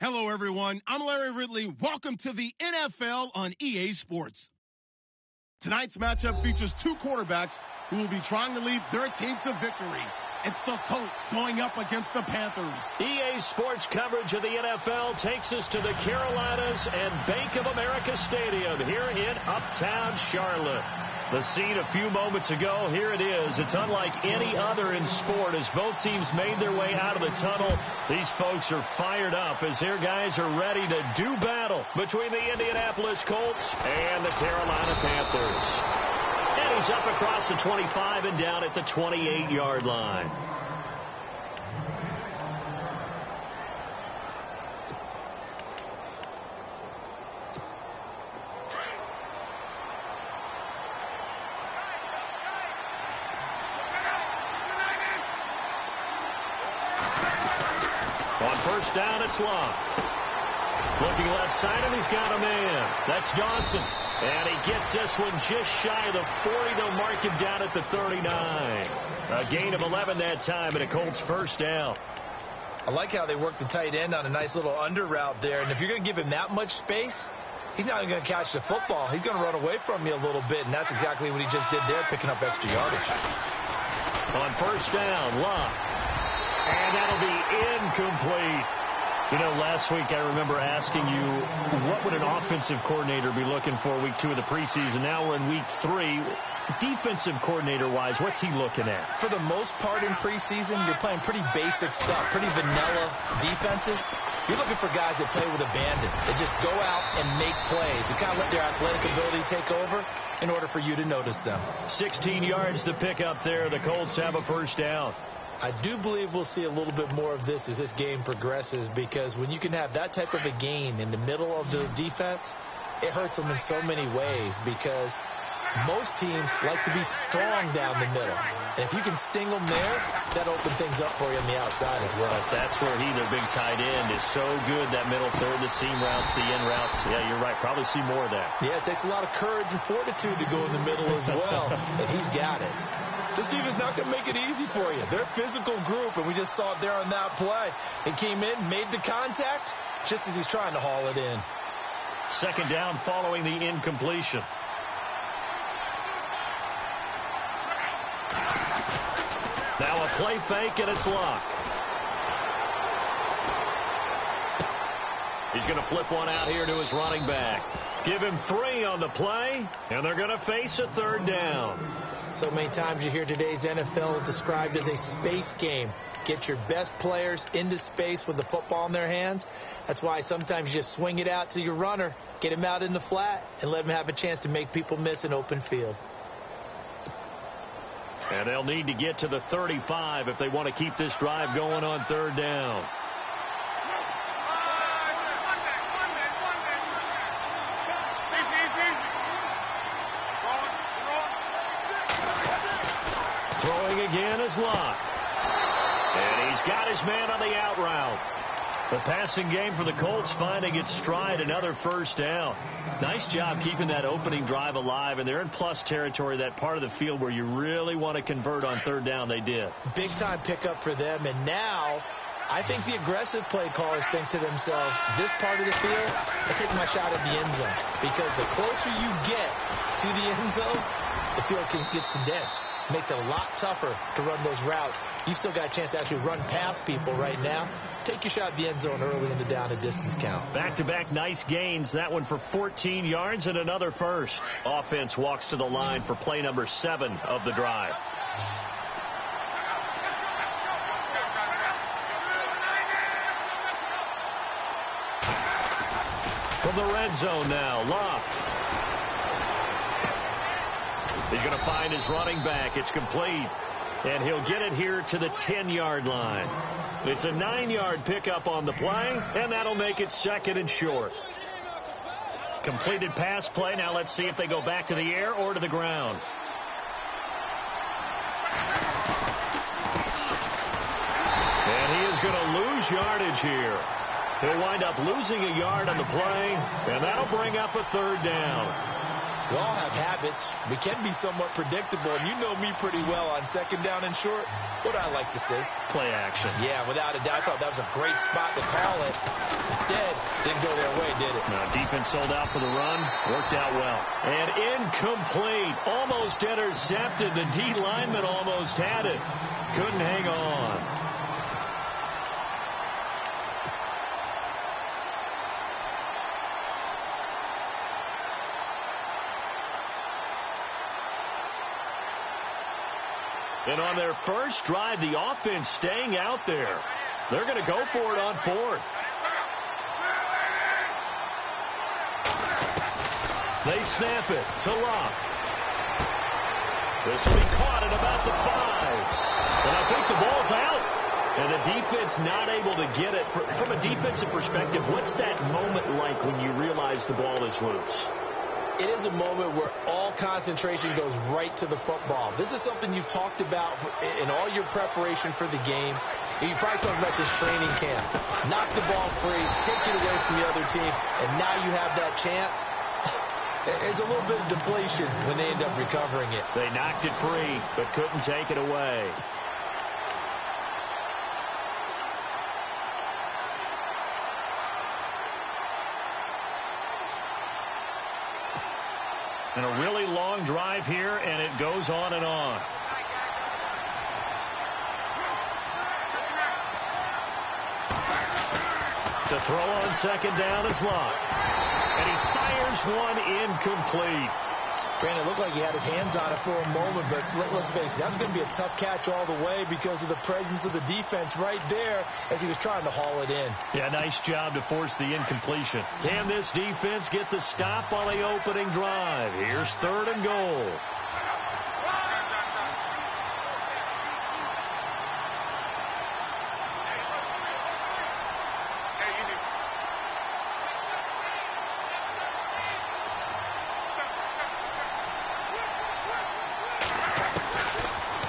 Hello, everyone. I'm Larry Ridley. Welcome to the NFL on EA Sports. Tonight's matchup features two quarterbacks who will be trying to lead their team to victory. It's the Colts going up against the Panthers. EA Sports coverage of the NFL takes us to the Carolinas and Bank of America Stadium here in Uptown Charlotte. The scene a few moments ago, here it is. It's unlike any other in sport as both teams made their way out of the tunnel. These folks are fired up as their guys are ready to do battle between the Indianapolis Colts and the Carolina Panthers. And he's up across the 25 and down at the 28-yard line. On first down, it's Love. Looking left side, and he's got a man. That's Dawson. And he gets this one just shy of the 40. They'll mark him down at the 39. A gain of 11 that time, and a Colts first down. I like how they work the tight end on a nice little under route there. And if you're going to give him that much space, he's not going to catch the football. He's going to run away from you a little bit, and that's exactly what he just did there, picking up extra yardage. On first down, Love. And that'll be incomplete. You know, last week I remember asking you, what would an offensive coordinator be looking for week 2 of the preseason? Now we're in week 3. Defensive coordinator-wise, what's he looking at? For the most part in preseason, you're playing pretty basic stuff, pretty vanilla defenses. You're looking for guys that play with abandon, that just go out and make plays, and kind of let their athletic ability take over in order for you to notice them. 16 yards to pick up there. The Colts have a first down. I do believe we'll see a little bit more of this as this game progresses, because when you can have that type of a gain in the middle of the defense, it hurts them in so many ways, because most teams like to be strong down the middle. And if you can sting them there, that opens things up for you on the outside as well. But that's where their big tight end, is so good, that middle third, the seam routes, the in routes. Yeah, you're right. Probably see more of that. Yeah, it takes a lot of courage and fortitude to go in the middle as well, and he's got it. This defense not going to make it easy for you. They're a physical group, and we just saw it there on that play. He came in, made the contact, just as he's trying to haul it in. Second down following the incompletion. Now a play fake, and it's Luck. He's going to flip one out here to his running back. Give him 3 on the play, and they're going to face a third down. So many times you hear today's NFL described as a space game. Get your best players into space with the football in their hands. That's why sometimes you just swing it out to your runner, get him out in the flat, and let him have a chance to make people miss an open field. And they'll need to get to the 35 if they want to keep this drive going on third down. Throwing again is Locke. And he's got his man on the out route. The passing game for the Colts finding its stride, another first down. Nice job keeping that opening drive alive, and they're in plus territory, that part of the field where you really want to convert on third down. They did. Big-time pickup for them, and now I think the aggressive play callers think to themselves, this part of the field, I take my shot at the end zone, because the closer you get to the end zone, the field gets condensed. It makes it a lot tougher to run those routes. You still got a chance to actually run past people right now. Take your shot at the end zone early in the down and distance count. Back-to-back nice gains. That one for 14 yards and another first. Offense walks to the line for play number 7 of the drive. From the red zone now, Locke. He's going to find his running back. It's complete. And he'll get it here to the 10-yard line. It's a 9-yard pickup on the play, and that'll make it second and short. Completed pass play. Now let's see if they go back to the air or to the ground. And he is going to lose yardage here. He'll wind up losing a yard on the play, and that'll bring up a third down. We all have habits. We can be somewhat predictable, and you know me pretty well on second down and short. What do I like to see? Play action. Yeah, without a doubt. I thought that was a great spot to call it. Instead, didn't go their way, did it? No, defense sold out for the run. Worked out well. And incomplete. Almost intercepted. The D lineman almost had it. Couldn't hang on. And on their first drive, the offense staying out there. They're going to go for it on fourth. They snap it to Locke. This will be caught at about the 5. And I think the ball's out. And the defense not able to get it. From a defensive perspective, what's that moment like when you realize the ball is loose? It is a moment where all concentration goes right to the football. This is something you've talked about in all your preparation for the game. You probably talked about this training camp. Knock the ball free, take it away from the other team, and now you have that chance. There's a little bit of deflation when they end up recovering it. They knocked it free, but couldn't take it away. And a really long drive here, and it goes on and on. To throw on second down is Locke. And he fires one incomplete. Brandon, it looked like he had his hands on it for a moment, but let's face it, that was going to be a tough catch all the way because of the presence of the defense right there as he was trying to haul it in. Yeah, nice job to force the incompletion. Can this defense get the stop on the opening drive? Here's third and goal.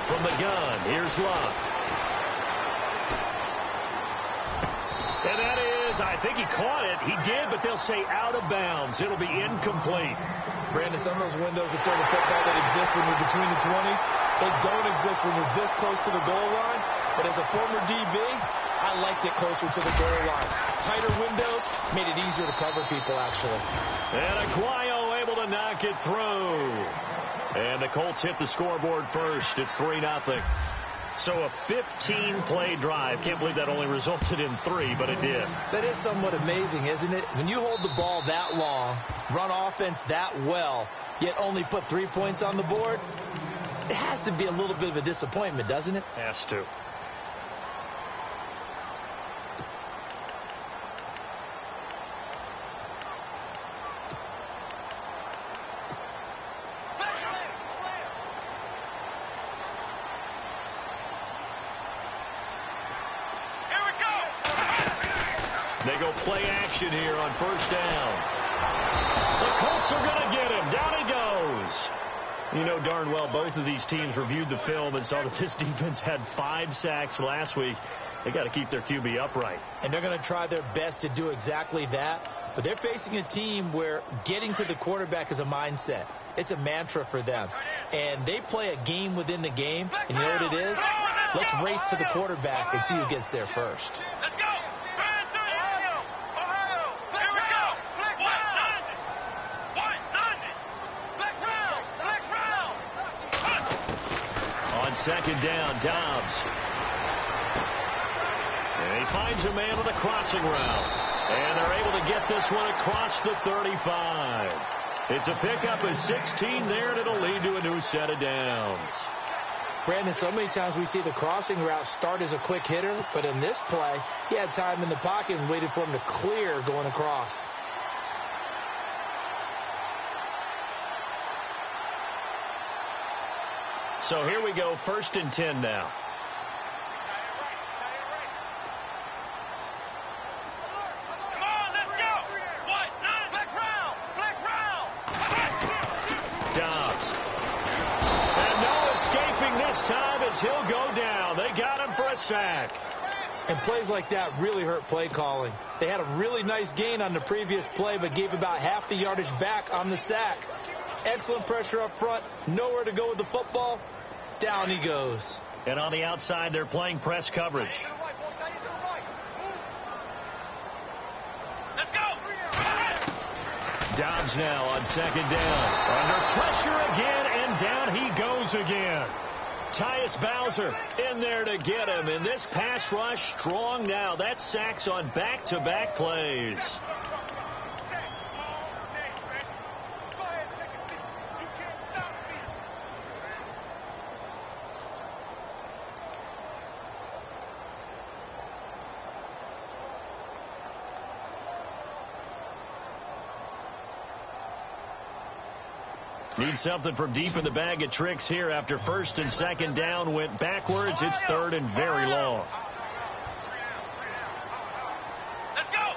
From the gun, here's Locke. And that is, I think he caught it. He did, but they'll say out of bounds. It'll be incomplete. Brandon, some of those windows of turn the football that exist when you're between the 20s, they don't exist when you're this close to the goal line. But as a former DB, I liked it closer to the goal line. Tighter windows made it easier to cover people, actually. And Aguayo able to knock it through. And the Colts hit the scoreboard first. It's 3-0. So a 15-play drive. Can't believe that only resulted in 3, but it did. That is somewhat amazing, isn't it? When you hold the ball that long, run offense that well, yet only put 3 points on the board, it has to be a little bit of a disappointment, doesn't it? Has to. They go play action here on first down. The Colts are going to get him. Down he goes. You know darn well both of these teams reviewed the film and saw that this defense had 5 sacks last week. They got to keep their QB upright. And they're going to try their best to do exactly that. But they're facing a team where getting to the quarterback is a mindset. It's a mantra for them. And they play a game within the game. And you know what it is? Let's race to the quarterback and see who gets there first. Let's go. Second down, Dobbs. And he finds a man on the crossing route. And they're able to get this one across the 35. It's a pickup of 16 there, and it'll lead to a new set of downs. Brandon, so many times we see the crossing route start as a quick hitter, but in this play, he had time in the pocket and waited for him to clear going across. So here we go, 1st and 10 now. Come on, let's go. What? Flex round. Dobbs. And no escaping this time as he'll go down. They got him for a sack. And plays like that really hurt play calling. They had a really nice gain on the previous play, but gave about half the yardage back on the sack. Excellent pressure up front. Nowhere to go with the football. Down he goes. And on the outside, they're playing press coverage. Let's go. Dobbs now on second down. Under pressure again, and down he goes again. Tyus Bowser in there to get him. And this pass rush strong now. That's sacks on back-to-back plays. Need something from deep in the bag of tricks here after first and second down went backwards. It's third and very long. Let's go.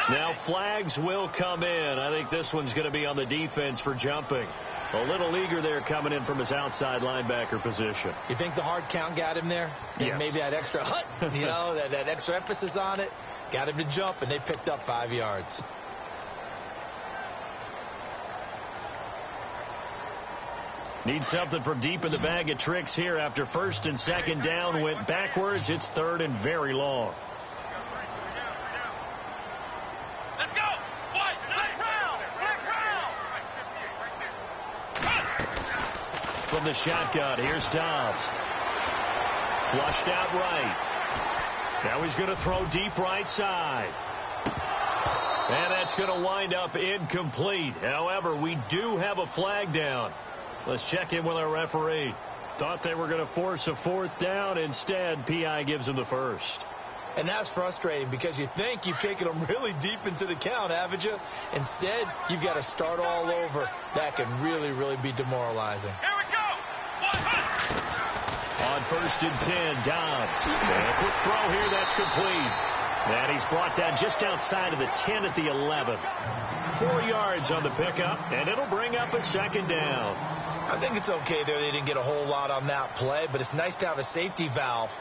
Now flags will come in. I think this one's going to be on the defense for jumping. A little eager there coming in from his outside linebacker position. You think the hard count got him there? Yes. Maybe that extra that extra emphasis on it got him to jump, and they picked up 5 yards. Need something from deep in the bag of tricks here after first and second down went backwards. It's third and very long. Let's go. From the shotgun, here's Dobbs. Flushed out right. Now he's going to throw deep right side. And that's going to wind up incomplete. However, we do have a flag down. Let's check in with our referee. Thought they were going to force a fourth down. Instead, PI gives him the first. And that's frustrating because you think you've taken them really deep into the count, haven't you? Instead, you've got to start all over. That can really, really be demoralizing. Here we go. On first and 10, Dobbs. And a quick throw here, that's complete. And he's brought down just outside of the 10 at the 11. 4 yards on the pickup, and it'll bring up a second down. I think it's okay there. They didn't get a whole lot on that play, but it's nice to have a safety valve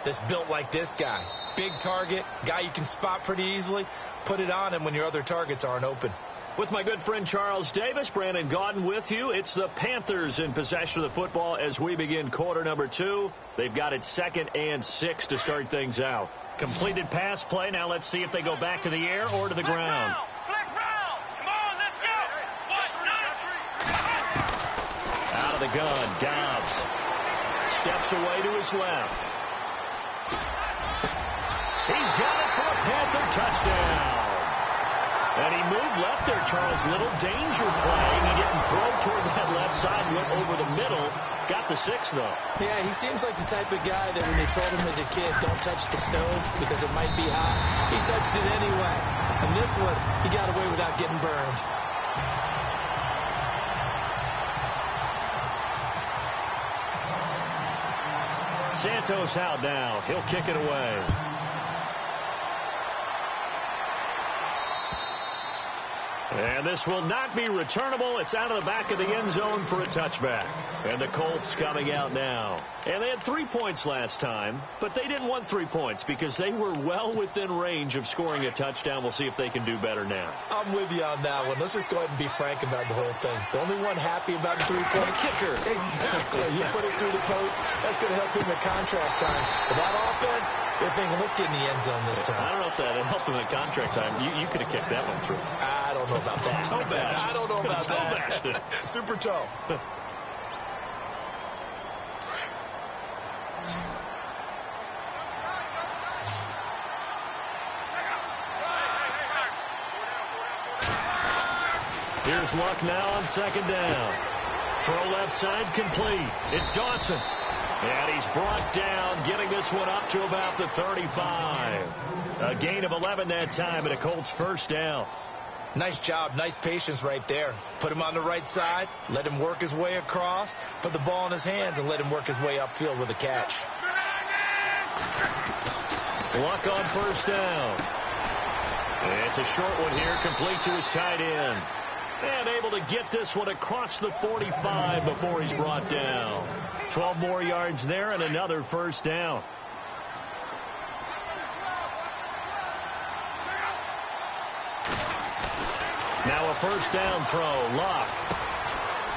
that's built like this guy. Big target, guy you can spot pretty easily. Put it on him when your other targets aren't open. With my good friend Charles Davis, Brandon Gaudin with you. It's the Panthers in possession of the football as we begin quarter number 2. They've got it 2nd and 6 to start things out. Completed pass play. Now let's see if they go back to the air or to the ground. Out of the gun, Dobbs steps away to his left. He's got it for a Panther touchdown. And he moved left there, Charles. Little danger play. He didn't throw toward that left side, went over the middle. Got the 6, though. Yeah, he seems like the type of guy that when they told him as a kid, don't touch the stove because it might be hot, he touched it anyway. And this one, he got away without getting burned. Santos out now. He'll kick it away. And this will not be returnable. It's out of the back of the end zone for a touchback. And the Colts coming out now. And they had 3 points last time, but they didn't want 3 points because they were well within range of scoring a touchdown. We'll see if they can do better now. I'm with you on that one. Let's just go ahead and be frank about the whole thing. The only one happy about the 3-point kicker. Exactly. You put it through the post. That's going to help him at contract time. But that offense, they're thinking, let's get in the end zone this time. I don't know if that helped him at contract time. You could have kicked that one through. I don't know about that. Toe bashed. I don't know about toe that. Bashed it. Super toe. Here's Luck now on second down. Throw left side complete. It's Dawson. And he's brought down, getting this one up to about the 35. A gain of 11 that time, and a Colts first down. Nice job. Nice patience right there. Put him on the right side. Let him work his way across. Put the ball in his hands and let him work his way upfield with a catch. Luck on first down. It's a short one here, complete to his tight end. And able to get this one across the 45 before he's brought down. 12 more yards there and another first down. Now a first down throw. Locke.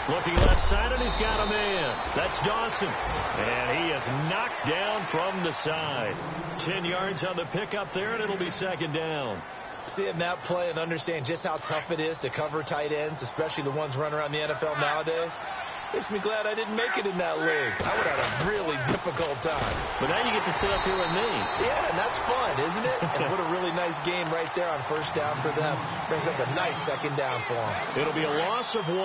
Looking left side, and he's got a man. That's Dawson. And he is knocked down from the side. 10 yards on the pickup there, and it'll be second down. Seeing that play and understand just how tough it is to cover tight ends, especially the ones running around the NFL nowadays, makes me glad I didn't make it in that league. I would have had a really difficult time. But now you get to sit up here with me. Yeah, and that's fun, isn't it? And what a really nice game right there on first down for them. Brings up a nice second down for them. It'll be a loss of 1,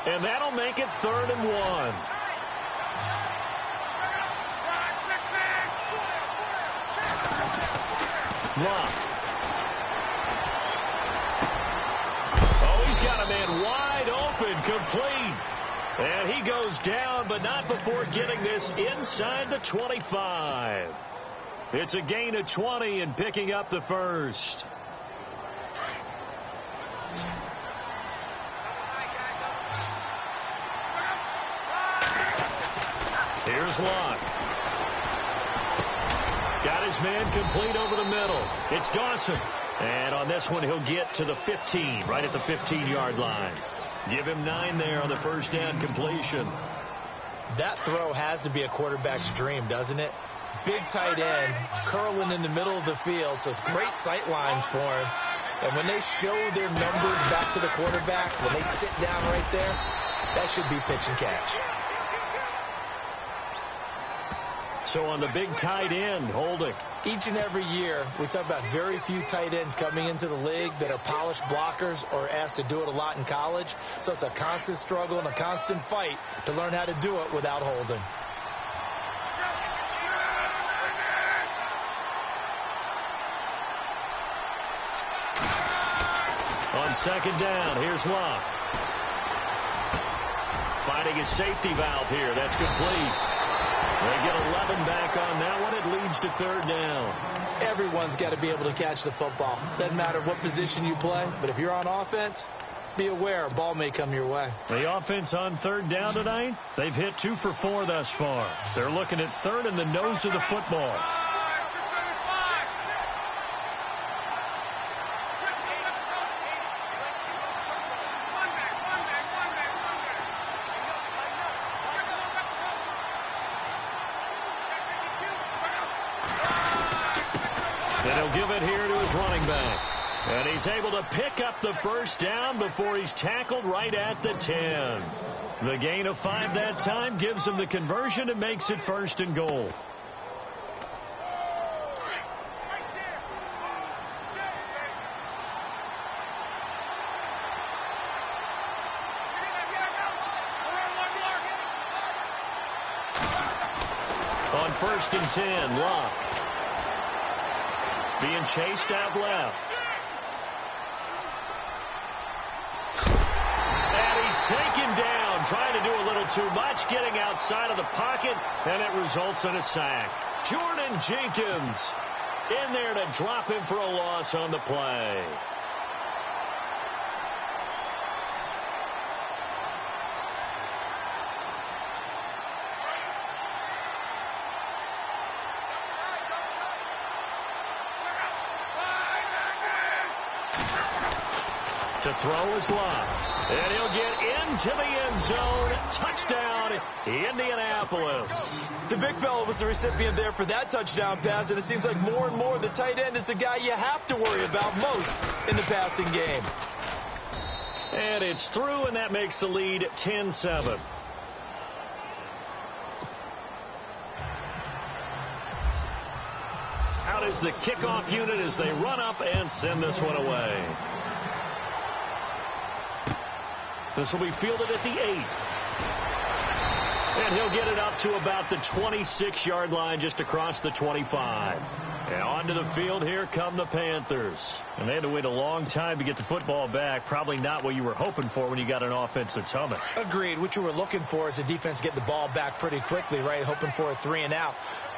and that'll make it 3rd and 1. Locke. Oh, he's got a man wide open, complete. And he goes down, but not before getting this inside the 25. It's a gain of 20 and picking up the first. Here's Locke. Got his man complete over the middle. It's Dawson. And on this one, he'll get to the 15, right at the 15-yard line. Give him 9 there on the first down completion. That throw has to be a quarterback's dream, doesn't it? Big tight end, curling in the middle of the field, so it's great sight lines for him. And when they show their numbers back to the quarterback, when they sit down right there, that should be pitch and catch. So on the big tight end, holding. Each and every year, we talk about very few tight ends coming into the league that are polished blockers or asked to do it a lot in college. So it's a constant struggle and a constant fight to learn how to do it without holding. On second down, here's Locke. Finding his safety valve here. That's complete. They get 11 back on that one. It leads to 3rd down. Everyone's got to be able to catch the football. Doesn't matter what position you play, but if you're on offense, be aware a ball may come your way. The offense on 3rd down tonight, they've hit 2 for 4 thus far. They're looking at 3rd in the nose of the football. Give it here to his running back. And he's able to pick up the first down before he's tackled right at the 10. The gain of 5 that time gives him the conversion and makes it 1st and goal. On 1st and 10, Locke. Being chased out left. And he's taken down, trying to do a little too much, getting outside of the pocket, and it results in a sack. Jordan Jenkins in there to drop him for a loss on the play. To throw is Locke. And he'll get into the end zone. Touchdown, Indianapolis. The big fella was the recipient there for that touchdown pass, and it seems like more and more the tight end is the guy you have to worry about most in the passing game. And it's through, and that makes the lead 10-7. Out is the kickoff unit as they run up and send this one away. This will be fielded at the 8. And he'll get it up to about the 26-yard line, just across the 25. And onto the field, here come the Panthers. And they had to wait a long time to get the football back. Probably not what you were hoping for when you got an offense that's humming. Agreed. What you were looking for is the defense get the ball back pretty quickly, right? Hoping for a 3 and out.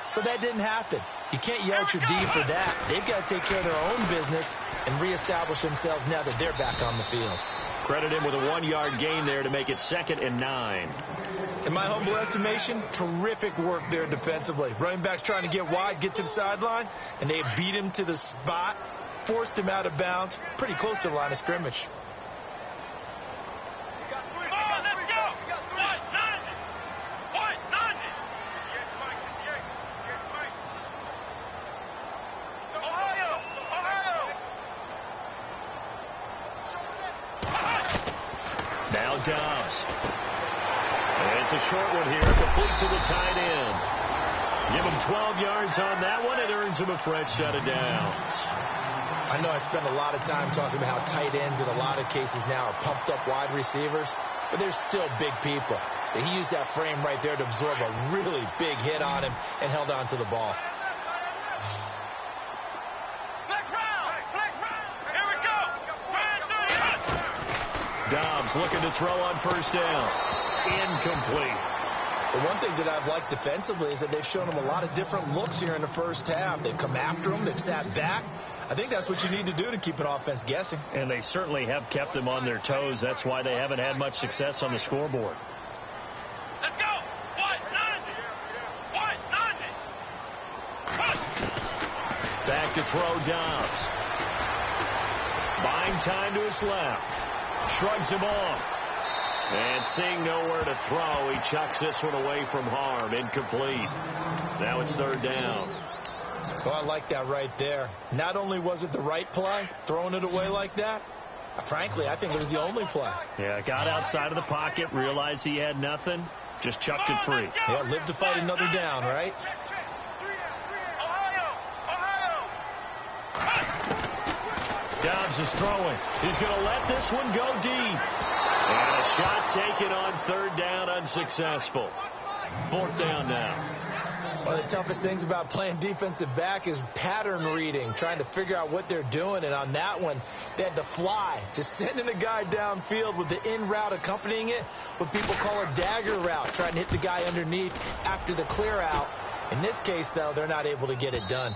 So that didn't happen. You can't yell at your D for that. They've got to take care of their own business and reestablish themselves now that they're back on the field. Credit him with a 1-yard gain there to make it 2nd and 9. In my humble estimation, terrific work there defensively. Running backs trying to get wide, get to the sideline, and they beat him to the spot, forced him out of bounds, pretty close to the line of scrimmage. Dobbs. And it's a short one here, complete to the tight end. Give him 12 yards on that one. It earns him a fresh set of downs. I know I spend a lot of time talking about how tight ends in a lot of cases now are pumped up wide receivers, but they're still big people. He used that frame right there to absorb a really big hit on him and held on to the ball. Dobbs looking to throw on first down. Incomplete. The one thing that I've liked defensively is that they've shown him a lot of different looks here in the first half. They've come after him. They've sat back. I think that's what you need to do to keep an offense guessing. And they certainly have kept them on their toes. That's why they haven't had much success on the scoreboard. Let's go. 190. 190. Back to throw Dobbs. Buying time to his left. Shrugs him off. And seeing nowhere to throw, he chucks this one away from harm. Incomplete. Now it's third down. Oh, I like that right there. Not only was it the right play, throwing it away like that, frankly, I think it was the only play. Yeah, got outside of the pocket, realized he had nothing, just chucked it free. Yeah, live to fight another down, right? Dobbs is throwing. He's going to let this one go deep. And a shot taken on third down, unsuccessful. Fourth down now. One of the toughest things about playing defensive back is pattern reading, trying to figure out what they're doing. And on that one, they had to fly, just sending a guy downfield with the in route accompanying it, what people call a dagger route, trying to hit the guy underneath after the clear out. In this case, though, they're not able to get it done.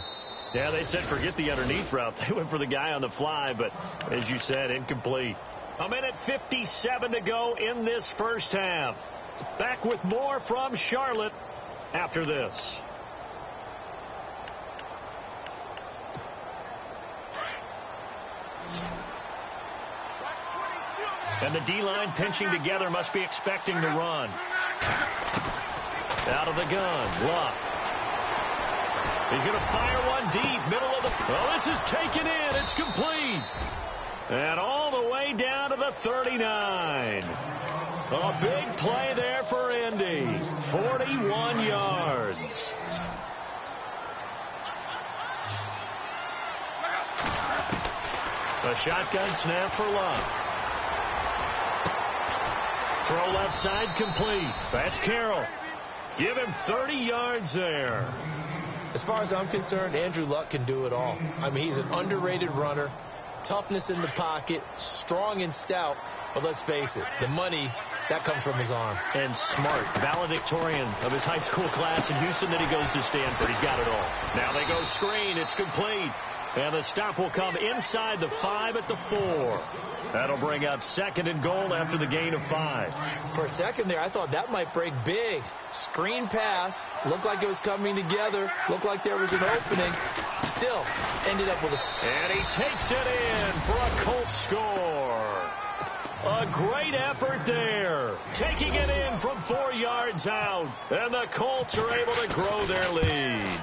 Yeah, they said forget the underneath route. They went for the guy on the fly, but as you said, incomplete. A minute 57 to go in this first half. Back with more from Charlotte after this. And the D-line pinching together, must be expecting to run. Out of the gun, Luck. He's going to fire one deep, middle of the... Oh, this is taken in. It's complete. And all the way down to the 39. A big play there for Indy. 41 yards. A shotgun snap for Luck. Throw left side complete. That's Carroll. Give him 30 yards there. As far as I'm concerned, Andrew Luck can do it all. I mean, he's an underrated runner. Toughness in the pocket, strong and stout. But let's face it, the money, that comes from his arm. And smart, valedictorian of his high school class in Houston. Then he goes to Stanford. He's got it all. Now they go screen. It's complete. And the stop will come inside the 5 at the 4. That'll bring up second and goal after the gain of 5. For a second there, I thought that might break big. Screen pass. Looked like it was coming together. Looked like there was an opening. Still, ended up with a... And he takes it in for a Colts score. A great effort there. Taking it in from 4 yards out. And the Colts are able to grow their lead.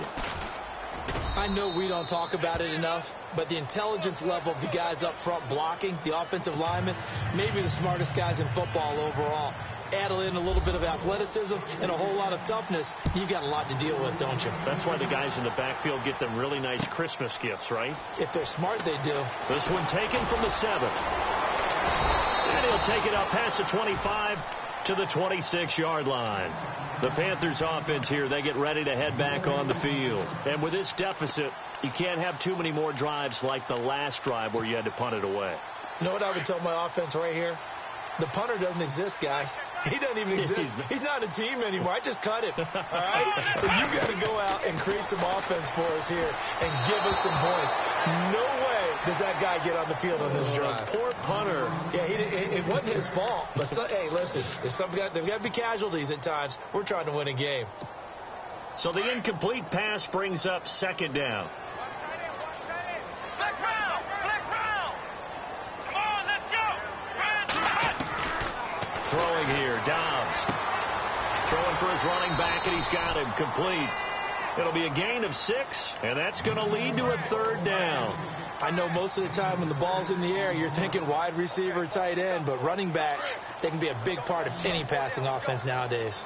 I know we don't talk about it enough, but the intelligence level of the guys up front blocking, the offensive linemen, maybe the smartest guys in football overall. Add in a little bit of athleticism and a whole lot of toughness, you've got a lot to deal with, don't you? That's why the guys in the backfield get them really nice Christmas gifts, right? If they're smart, they do. This one taken from the 7. And he'll take it up past the 25 to the 26-yard line. The Panthers offense here, they get ready to head back on the field. And with this deficit, you can't have too many more drives like the last drive where you had to punt it away. You know what I would tell my offense right here? The punter doesn't exist, guys. He doesn't even exist. He's not a team anymore. I just cut him. All right? So you got to go out and create some offense for us here and give us some points. No way does that guy get on the field on this drive. Poor punter. Yeah, it wasn't his fault. But hey, listen, there's got to be casualties at times. We're trying to win a game. So the incomplete pass brings up second down. Throwing here, Dobbs. Throwing for his running back, and he's got him complete. It'll be a gain of 6, and that's going to lead to a third down. I know most of the time when the ball's in the air, you're thinking wide receiver, tight end, but running backs, they can be a big part of any passing offense nowadays.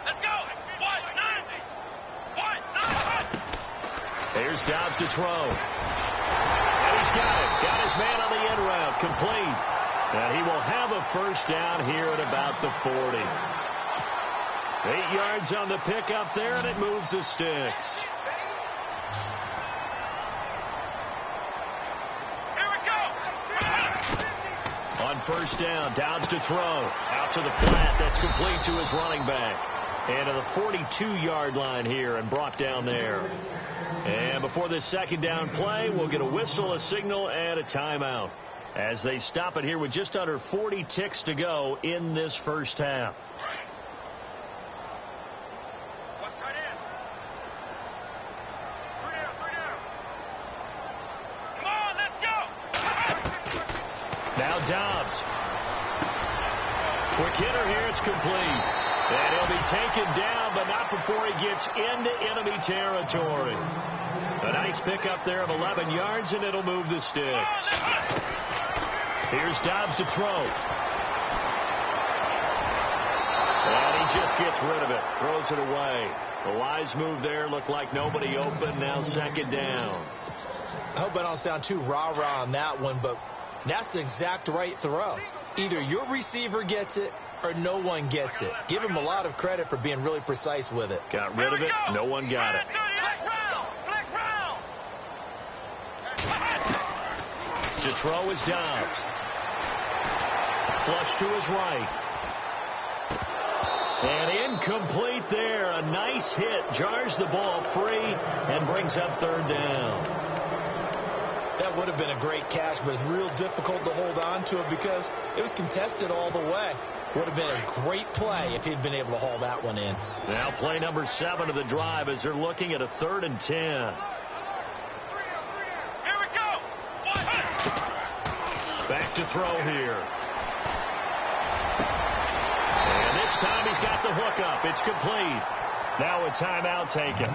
Let's go. 190. 190. Here's Dobbs to throw. And he's got it. Got his man on the end route. Complete. And he will have a first down here at about the 40. 8 yards on the pickup there, and it moves the sticks. Here we go. On first down, Dobbs to throw. Out to the flat. That's complete to his running back. And to the 42-yard line here and brought down there. And before this second down play, we'll get a whistle, a signal, and a timeout as they stop it here with just under 40 ticks to go in this first half. What's tight end? 3 down, 3 down. Come on, let's go. Now Dobbs. Quick hitter here. It's complete. And he'll be taken down, but not before he gets into enemy territory. A nice pickup there of 11 yards, and it'll move the sticks. Here's Dobbs to throw. And he just gets rid of it. Throws it away. A wise move there. Looked like nobody open. Now second down. I hope I don't sound too rah-rah on that one, but that's the exact right throw. Either your receiver gets it or no one gets it. Give him a lot of credit for being really precise with it. Got rid of it. No one got it. Flex round. To throw is Dobbs. Flush to his right. And incomplete there. A nice hit. Jars the ball free and brings up third down. That would have been a great catch, but it's real difficult to hold on to it because it was contested all the way. Would have been a great play if he'd been able to haul that one in. Now play number 7 of the drive as they're looking at a 3rd and 10. Here we go. Back to throw here. And this time he's got the hook up. It's complete. Now a timeout taken.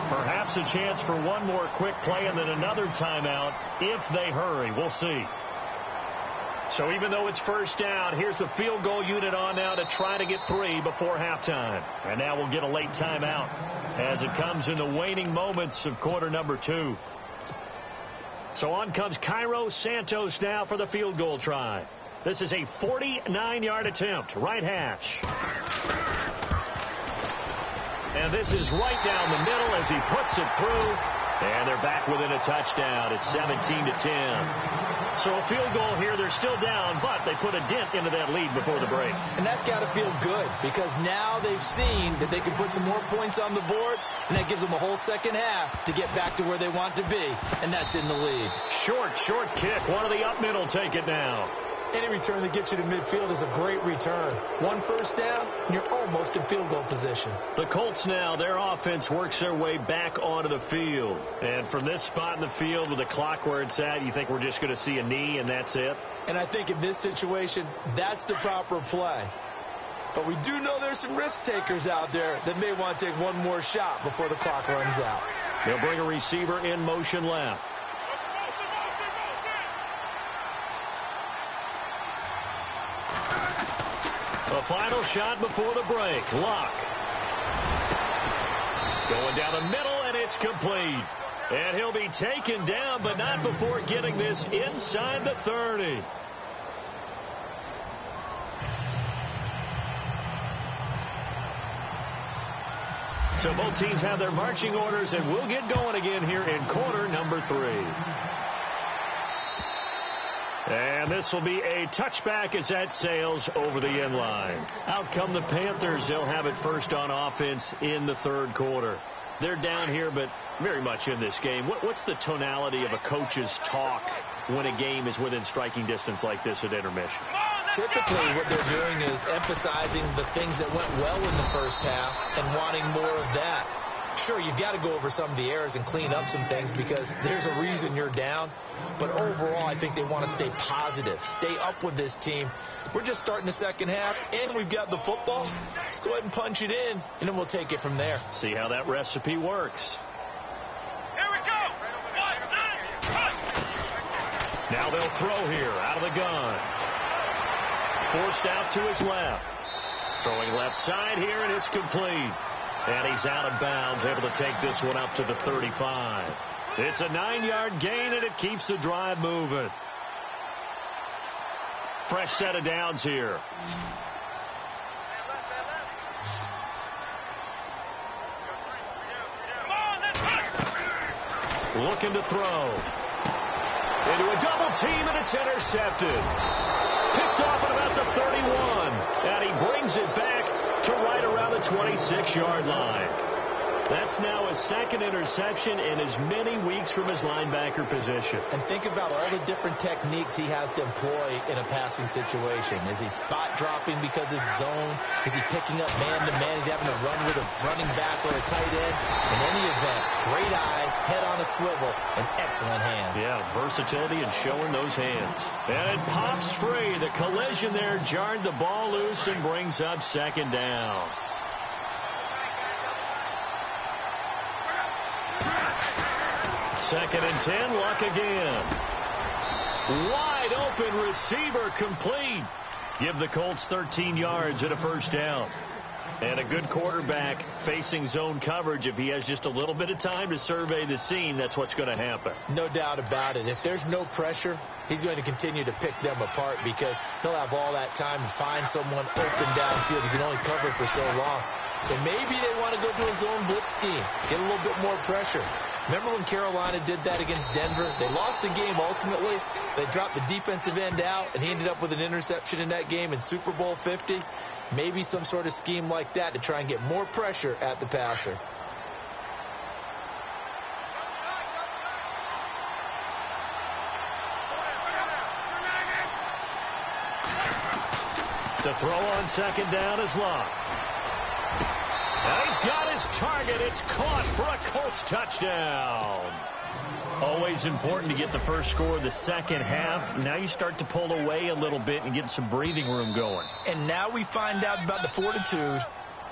Perhaps a chance for one more quick play and then another timeout if they hurry. We'll see. So even though it's first down, here's the field goal unit on now to try to get 3 before halftime. And now we'll get a late timeout as it comes in the waning moments of quarter number 2. So on comes Cairo Santos now for the field goal try. This is a 49-yard attempt, right hash. And this is right down the middle as he puts it through. And they're back within a touchdown. It's 17-10. So a field goal here. They're still down, but they put a dent into that lead before the break. And that's got to feel good because now they've seen that they can put some more points on the board, and that gives them a whole second half to get back to where they want to be, and that's in the lead. Short kick. One of the up middle take it now. Any return that gets you to midfield is a great return. 1 first down, and you're almost in field goal position. The Colts now, their offense works their way back onto the field. And from this spot in the field with the clock where it's at, you think we're just going to see a knee and that's it? And I think in this situation, that's the proper play. But we do know there's some risk takers out there that may want to take one more shot before the clock runs out. They'll bring a receiver in motion left. A final shot before the break. Luck. Going down the middle, and it's complete. And he'll be taken down, but not before getting this inside the 30. So both teams have their marching orders, and we'll get going again here in quarter number 3. And this will be a touchback as that sails over the end line. Out come the Panthers. They'll have it first on offense in the 3rd quarter. They're down here, but very much in this game. What's the tonality of a coach's talk when a game is within striking distance like this at intermission? Typically, what they're doing is emphasizing the things that went well in the first half and wanting more of that. Sure, you've got to go over some of the errors and clean up some things because there's a reason you're down. But overall, I think they want to stay positive, stay up with this team. We're just starting the second half, and we've got the football. Let's go ahead and punch it in, and then we'll take it from there. See how that recipe works. Now they'll throw here out of the gun. Forced out to his left. Throwing left side here, and it's complete. And he's out of bounds, able to take this one up to the 35. It's a 9-yard gain, and it keeps the drive moving. Fresh set of downs here. Looking to throw. Into a double team, and it's intercepted. Picked off at about the 31. And he brings it back to right around the 26-yard line. That's now his second interception in as many weeks from his linebacker position. And think about all the different techniques he has to employ in a passing situation. Is he spot dropping because it's zone? Is he picking up man-to-man? Is he having to run with a running back or a tight end? In any event, great eyes, head on a swivel, and excellent hands. Yeah, versatility and showing those hands. And it pops free. The collision there jarred the ball loose and brings up second down. Second and 10, Luck again. Wide open receiver complete. Give the Colts 13 yards and a first down. And a good quarterback facing zone coverage. If he has just a little bit of time to survey the scene, that's what's going to happen. No doubt about it. If there's no pressure, he's going to continue to pick them apart because he'll have all that time to find someone open downfield. He can only cover for so long. So maybe they want to go to a zone blitz scheme, get a little bit more pressure. Remember when Carolina did that against Denver? They lost the game ultimately. They dropped the defensive end out, and he ended up with an interception in that game in Super Bowl 50. Maybe some sort of scheme like that to try and get more pressure at the passer. To throw on second down is Luck. And he's got his target. It's caught for a Colts touchdown. Always important to get the first score of the second half. Now you start to pull away a little bit and get some breathing room going. And now we find out about the fortitude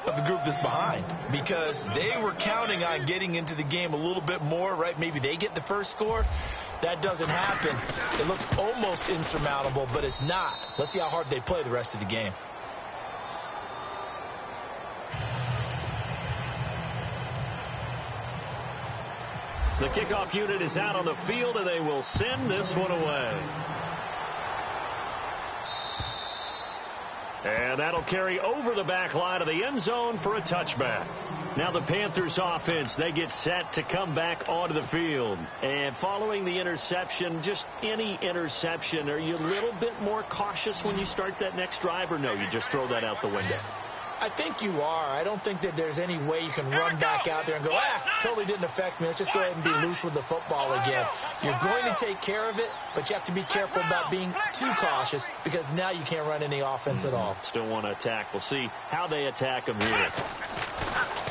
of the group that's behind, because they were counting on getting into the game a little bit more, right? Maybe they get the first score. That doesn't happen. It looks almost insurmountable, but it's not. Let's see how hard they play the rest of the game. The kickoff unit is out on the field, and they will send this one away. And that'll carry over the back line of the end zone for a touchback. Now the Panthers offense, they get set to come back onto the field. And following the interception, just any interception, are you a little bit more cautious when you start that next drive, or no, you just throw that out the window? I think you are. I don't think that there's any way you can run back out there and go, totally didn't affect me. Let's just go ahead and be loose with the football again. You're going to take care of it, but you have to be careful about being too cautious because now you can't run any offense at all. Still want to attack. We'll see how they attack them here.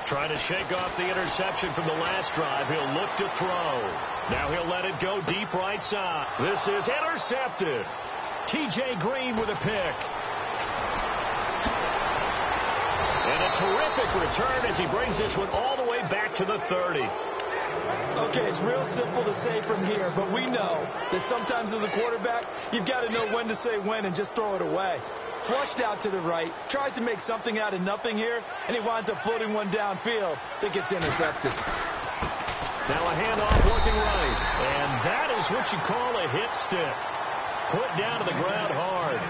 Trying to shake off the interception from the last drive. He'll look to throw. Now he'll let it go deep right side. This is intercepted. T.J. Green with a pick. And a terrific return as he brings this one all the way back to the 30. Okay, it's real simple to say from here, but we know that sometimes as a quarterback, you've got to know when to say when and just throw it away. Flushed out to the right, tries to make something out of nothing here, and he winds up floating one downfield that gets intercepted. Now a handoff working right, and that is what you call a hit stick. Put down to the ground hard.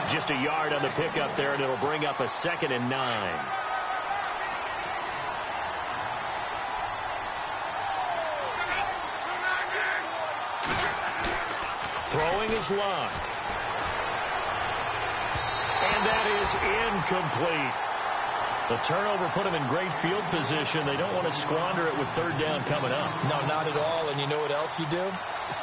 Just a yard on the pickup there, and it'll bring up a 2nd and 9. Throwing is Luck. And that is incomplete. The turnover put them in great field position. They don't want to squander it with third down coming up. No, not at all. And you know what else you do?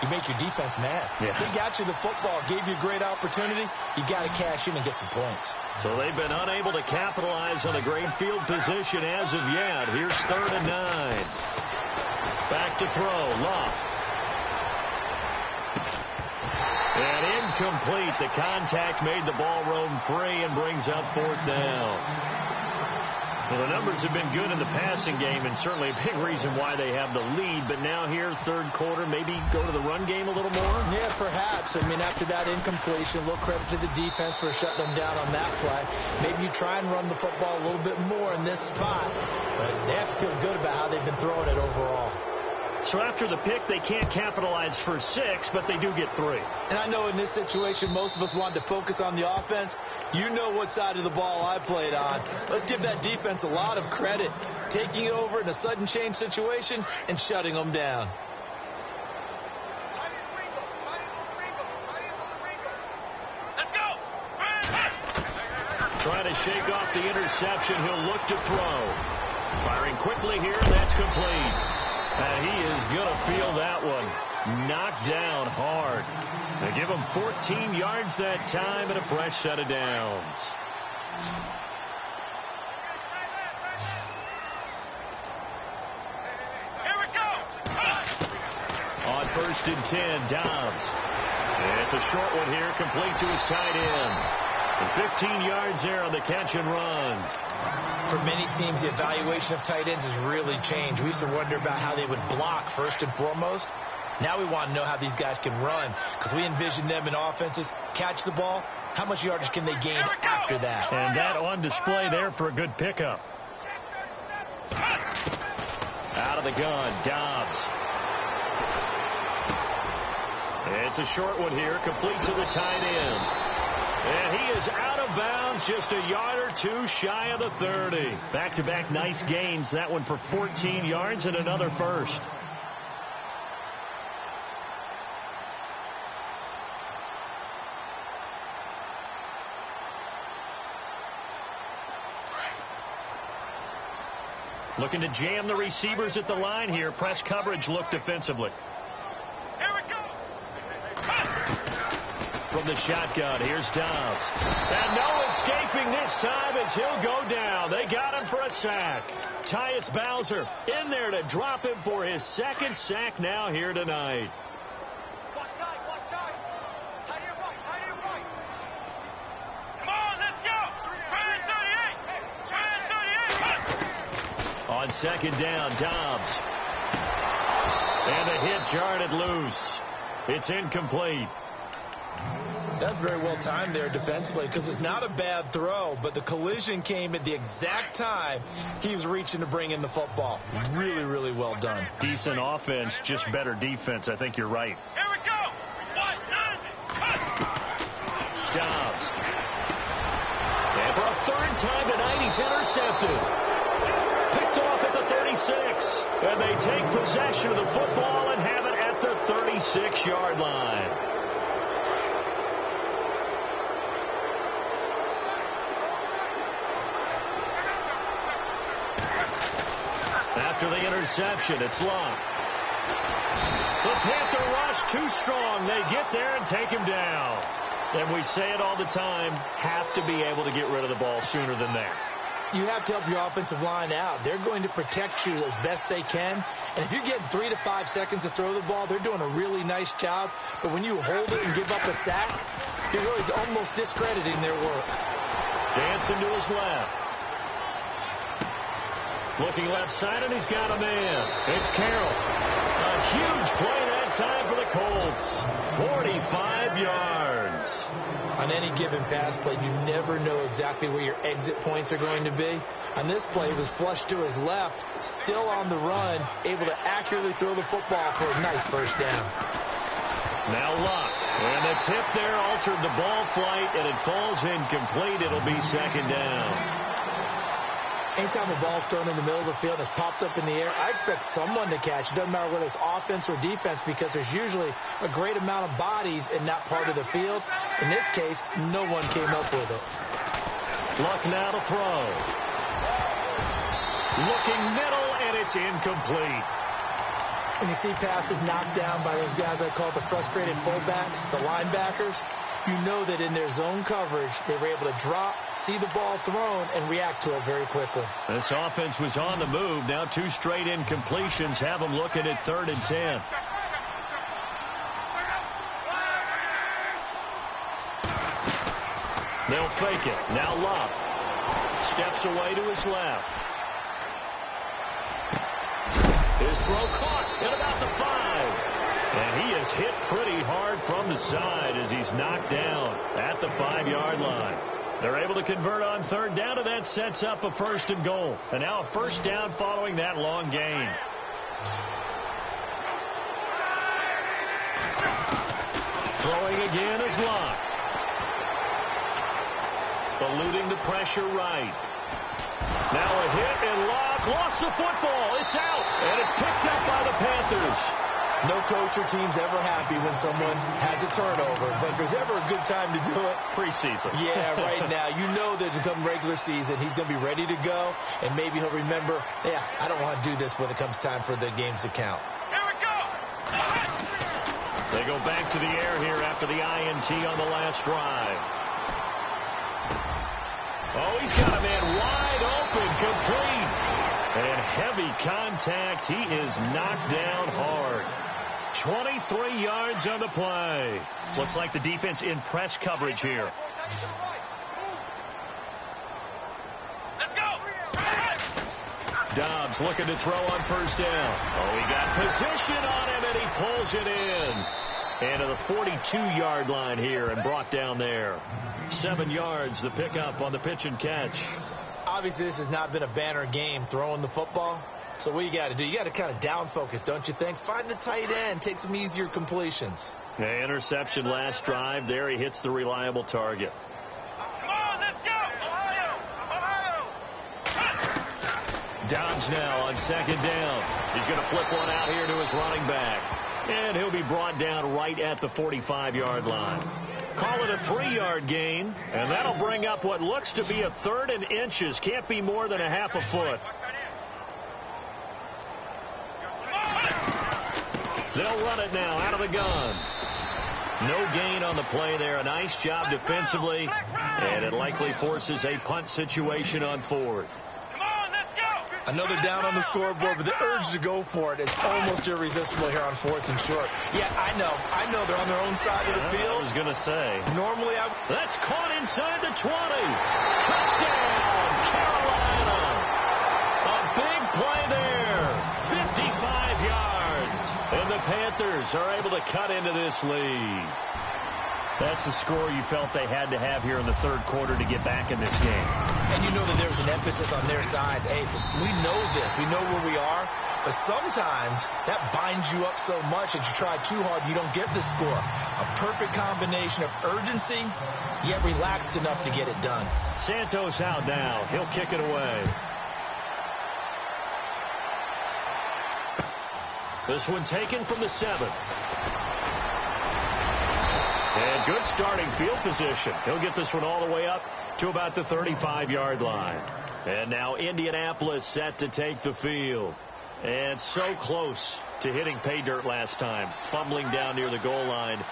You make your defense mad. Yeah. They got you the football, gave you a great opportunity. You got to cash in and get some points. So they've been unable to capitalize on a great field position as of yet. Here's 3rd and 9. Back to throw. Luck. And incomplete. The contact made the ball roam free and brings up 4th down. Well, the numbers have been good in the passing game, and certainly a big reason why they have the lead. But now here, third quarter, maybe go to the run game a little more? Yeah, perhaps. I mean, after that incompletion, a little credit to the defense for shutting them down on that play. Maybe you try and run the football a little bit more in this spot. But they have to feel good about how they've been throwing it overall. So after the pick, they can't capitalize for 6, but they do get 3. And I know in this situation, most of us wanted to focus on the offense. You know what side of the ball I played on. Let's give that defense a lot of credit, taking it over in a sudden change situation and shutting them down. Let's go. Trying to shake off the interception. He'll look to throw. Firing quickly here, and that's complete. And he is going to feel that one. Knocked down hard. They give him 14 yards that time and a fresh set of downs. Here we go. On 1st and 10, Dobbs. It's a short one here, complete to his tight end. And 15 yards there on the catch and run. For many teams, the evaluation of tight ends has really changed. We used to wonder about how they would block first and foremost. Now we want to know how these guys can run, because we envision them in offenses catch the ball. How much yardage can they gain after that? And that on display there for a good pickup. Out of the gun, Dobbs. It's a short one here, complete to the tight end. And he is out of bounds, just a yard or two shy of the 30. Back-to-back nice gains. That one for 14 yards and another first. Looking to jam the receivers at the line here. Press coverage look defensively. Here we go. From the shotgun, here's Dobbs. And no escaping this time as he'll go down. They got him for a sack. Tyus Bowser in there to drop him for his second sack now here tonight. Watch tight. Tight end right. Come on, let's go. Try 38. On 2nd down, Dobbs. And a hit jarred loose. It's incomplete. That's very well timed there defensively, because it's not a bad throw, but the collision came at the exact time he was reaching to bring in the football. Really, really well done. Decent offense, just better defense. I think you're right. Here we go. Dobbs. And for a 3rd time tonight, he's intercepted. Picked off at the 36. And they take possession of the football and have it at the 36-yard line. After the interception, it's Locke. The Panther rush too strong. They get there and take him down. And we say it all the time, have to be able to get rid of the ball sooner than that. You have to help your offensive line out. They're going to protect you as best they can. And if you're getting 3 to 5 seconds to throw the ball, they're doing a really nice job. But when you hold it and give up a sack, you're really almost discrediting their work. Dancing to his left. Looking left side, and he's got a man. It's Carroll. A huge play that time for the Colts. 45 yards. On any given pass play, you never know exactly where your exit points are going to be. On this play, he was flushed to his left, still on the run, able to accurately throw the football for a nice first down. Now Locke. And the tip there altered the ball flight, and it falls incomplete. It'll be 2nd down. Anytime a ball's thrown in the middle of the field and it's popped up in the air, I expect someone to catch. It doesn't matter whether it's offense or defense, because there's usually a great amount of bodies in that part of the field. In this case, no one came up with it. Luck now to throw. Looking middle, and it's incomplete. When you see passes knocked down by those guys I call the frustrated fullbacks, the linebackers, you know that in their zone coverage, they were able to drop, see the ball thrown, and react to it very quickly. This offense was on the move. Now 2 straight incompletions have them looking at 3rd and 10. They'll fake it. Now Locke. Steps away to his left. His throw caught at about the 5. And he is hit pretty hard from the side as he's knocked down at the 5-yard line. They're able to convert on third down, and that sets up a 1st and goal. And now a 1st down following that long gain. Throwing again is Locke. Eluding the pressure right. Now a hit, and Locke lost the football. It's out, and it's picked up by the Panthers. No coach or team's ever happy when someone has a turnover, but if there's ever a good time to do it, preseason. Yeah, right now. You know that to come regular season, he's going to be ready to go, and maybe he'll remember, yeah, I don't want to do this when it comes time for the games to count. Here we go. They go back to the air here after the INT on the last drive. Oh, he's got a man wide open, complete. And heavy contact. He is knocked down hard. 23 yards on the play. Looks like the defense in press coverage here. Let's go. Dobbs looking to throw on 1st down. Oh, he got position on him, and he pulls it in. And to the 42-yard line here and brought down there. 7 yards, the pickup on the pitch and catch. Obviously, this has not been a banner game throwing the football. So what you got to do, you got to kind of down focus, don't you think? Find the tight end, take some easier completions. The interception last drive. There he hits the reliable target. Come on, let's go. Ohio. Dobbs now on 2nd down. He's going to flip one out here to his running back. And he'll be brought down right at the 45-yard line. Call it a 3-yard gain, and that'll bring up what looks to be a 3rd and inches. Can't be more than a half a foot. They'll run it now out of the gun. No gain on the play there. A nice job defensively, and it likely forces a punt situation on 4th. Another down on the scoreboard, but the urge to go for it is almost irresistible here on 4th and short. Yeah, I know they're on their own side of the field. I was going to say. Normally, that's caught inside the 20. Touchdown, Carolina. A big play there. 55 yards. And the Panthers are able to cut into this lead. That's the score you felt they had to have here in the 3rd quarter to get back in this game. And you know that there's an emphasis on their side. Hey, we know this. We know where we are. But sometimes that binds you up so much that you try too hard, you don't get the score. A perfect combination of urgency, yet relaxed enough to get it done. Santos out now. He'll kick it away. This one taken from the 7. And good starting field position. He'll get this one all the way up to about the 35-yard line. And now Indianapolis set to take the field. And so close to hitting pay dirt last time. Fumbling down near the goal line.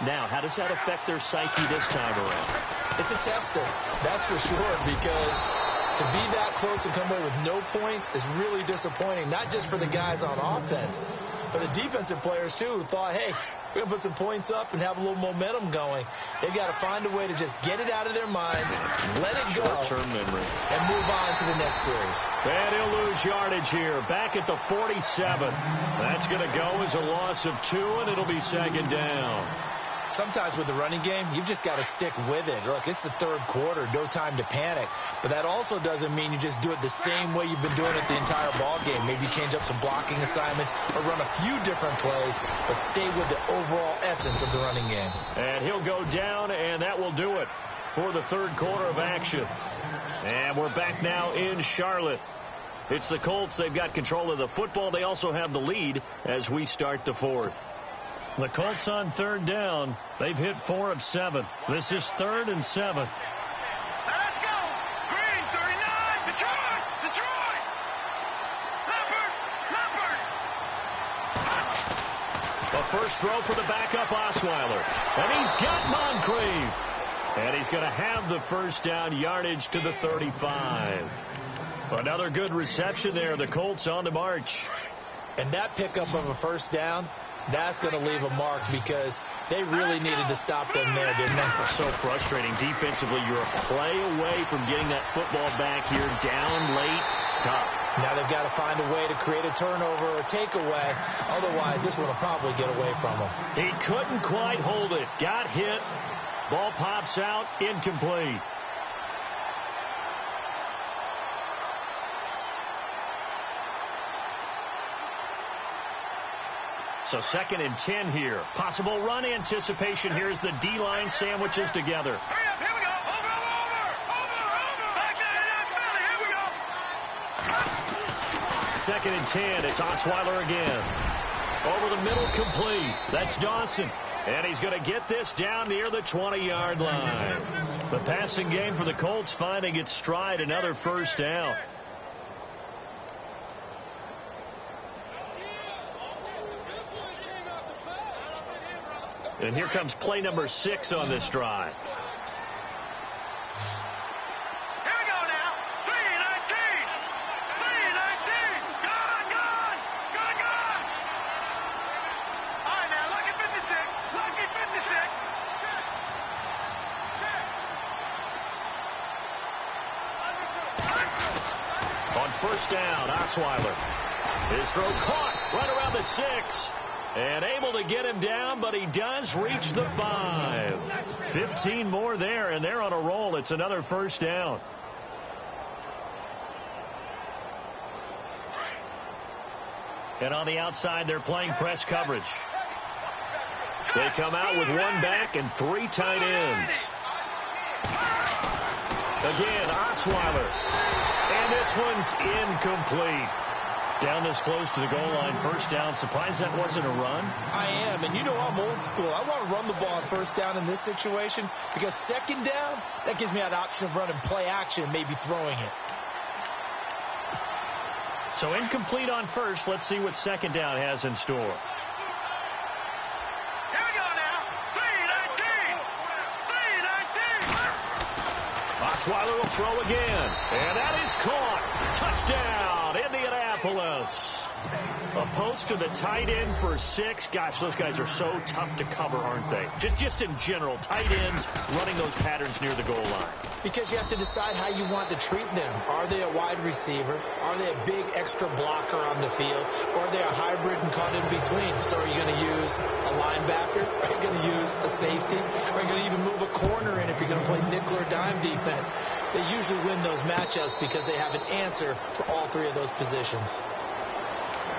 Now, how does that affect their psyche this time around? It's a tester, that's for sure, because to be that close and come away with no points is really disappointing, not just for the guys on offense, but the defensive players, too, who thought, hey, we're going to put some points up and have a little momentum going. They've got to find a way to just get it out of their minds, let it go, short-term memory, and move on to the next series. And he'll lose yardage here, back at the 47. That's going to go as a loss of 2, and it'll be 2nd down. Sometimes with the running game, you've just got to stick with it. Look, it's the 3rd quarter, no time to panic. But that also doesn't mean you just do it the same way you've been doing it the entire ball game. Maybe change up some blocking assignments or run a few different plays, but stay with the overall essence of the running game. And he'll go down, and that will do it for the 3rd quarter of action. And we're back now in Charlotte. It's the Colts. They've got control of the football. They also have the lead as we start the 4th. The Colts on 3rd down. They've hit 4 of 7. This is 3rd and 7. Let's go. Green, 39. Detroit. Detroit. Leopard. A first throw for the backup Osweiler. And he's got Moncrief. And he's going to have the 1st down, yardage to the 35. Another good reception there. The Colts on the march. And that pickup of a 1st down, That's going to leave a mark because they really needed to stop them there, didn't they? So frustrating. Defensively, you're a play away from getting that football back here. Down late, tough. Now they've got to find a way to create a turnover or takeaway. Otherwise, this one will probably get away from them. He couldn't quite hold it. Got hit. Ball pops out. Incomplete. So 2nd and 10 here. Possible run anticipation here as the D-line sandwiches together. Hurry up, here we go. Over. Back there, here we go. 2nd and 10. It's Osweiler again. Over the middle, complete. That's Dawson. And he's going to get this down near the 20-yard line. The passing game for the Colts finding its stride. Another first down. And here comes play number 6 on this drive. Here we go now. 3-19. Gone. All right, now, lucky 56. On first down, Osweiler. His throw caught right around the 6. And able to get him down, but he does reach the 5. 15 more there, and they're on a roll. It's another first down. And on the outside, they're playing press coverage. They come out with 1 back and 3 tight ends. Again, Osweiler. And this one's incomplete. Down this close to the goal line, first down. Surprised that wasn't a run? I am, and you know I'm old school. I want to run the ball on first down in this situation because 2nd down, that gives me an option of running play action, maybe throwing it. So incomplete on first. Let's see what 2nd down has in store. Here we go now. 3-19. Osweiler will throw again. And that is caught. Touchdown, Indianapolis. A post to the tight end for 6. Gosh, those guys are so tough to cover, aren't they? Just in general, tight ends running those patterns near the goal line. Because you have to decide how you want to treat them. Are they a wide receiver? Are they a big extra blocker on the field? Or are they a hybrid and caught in between? So are you going to use a linebacker? Are you going to use a safety? Are you going to even move a corner in if you're going to play nickel or dime defense? They usually win those matchups because they have an answer for all 3 of those positions.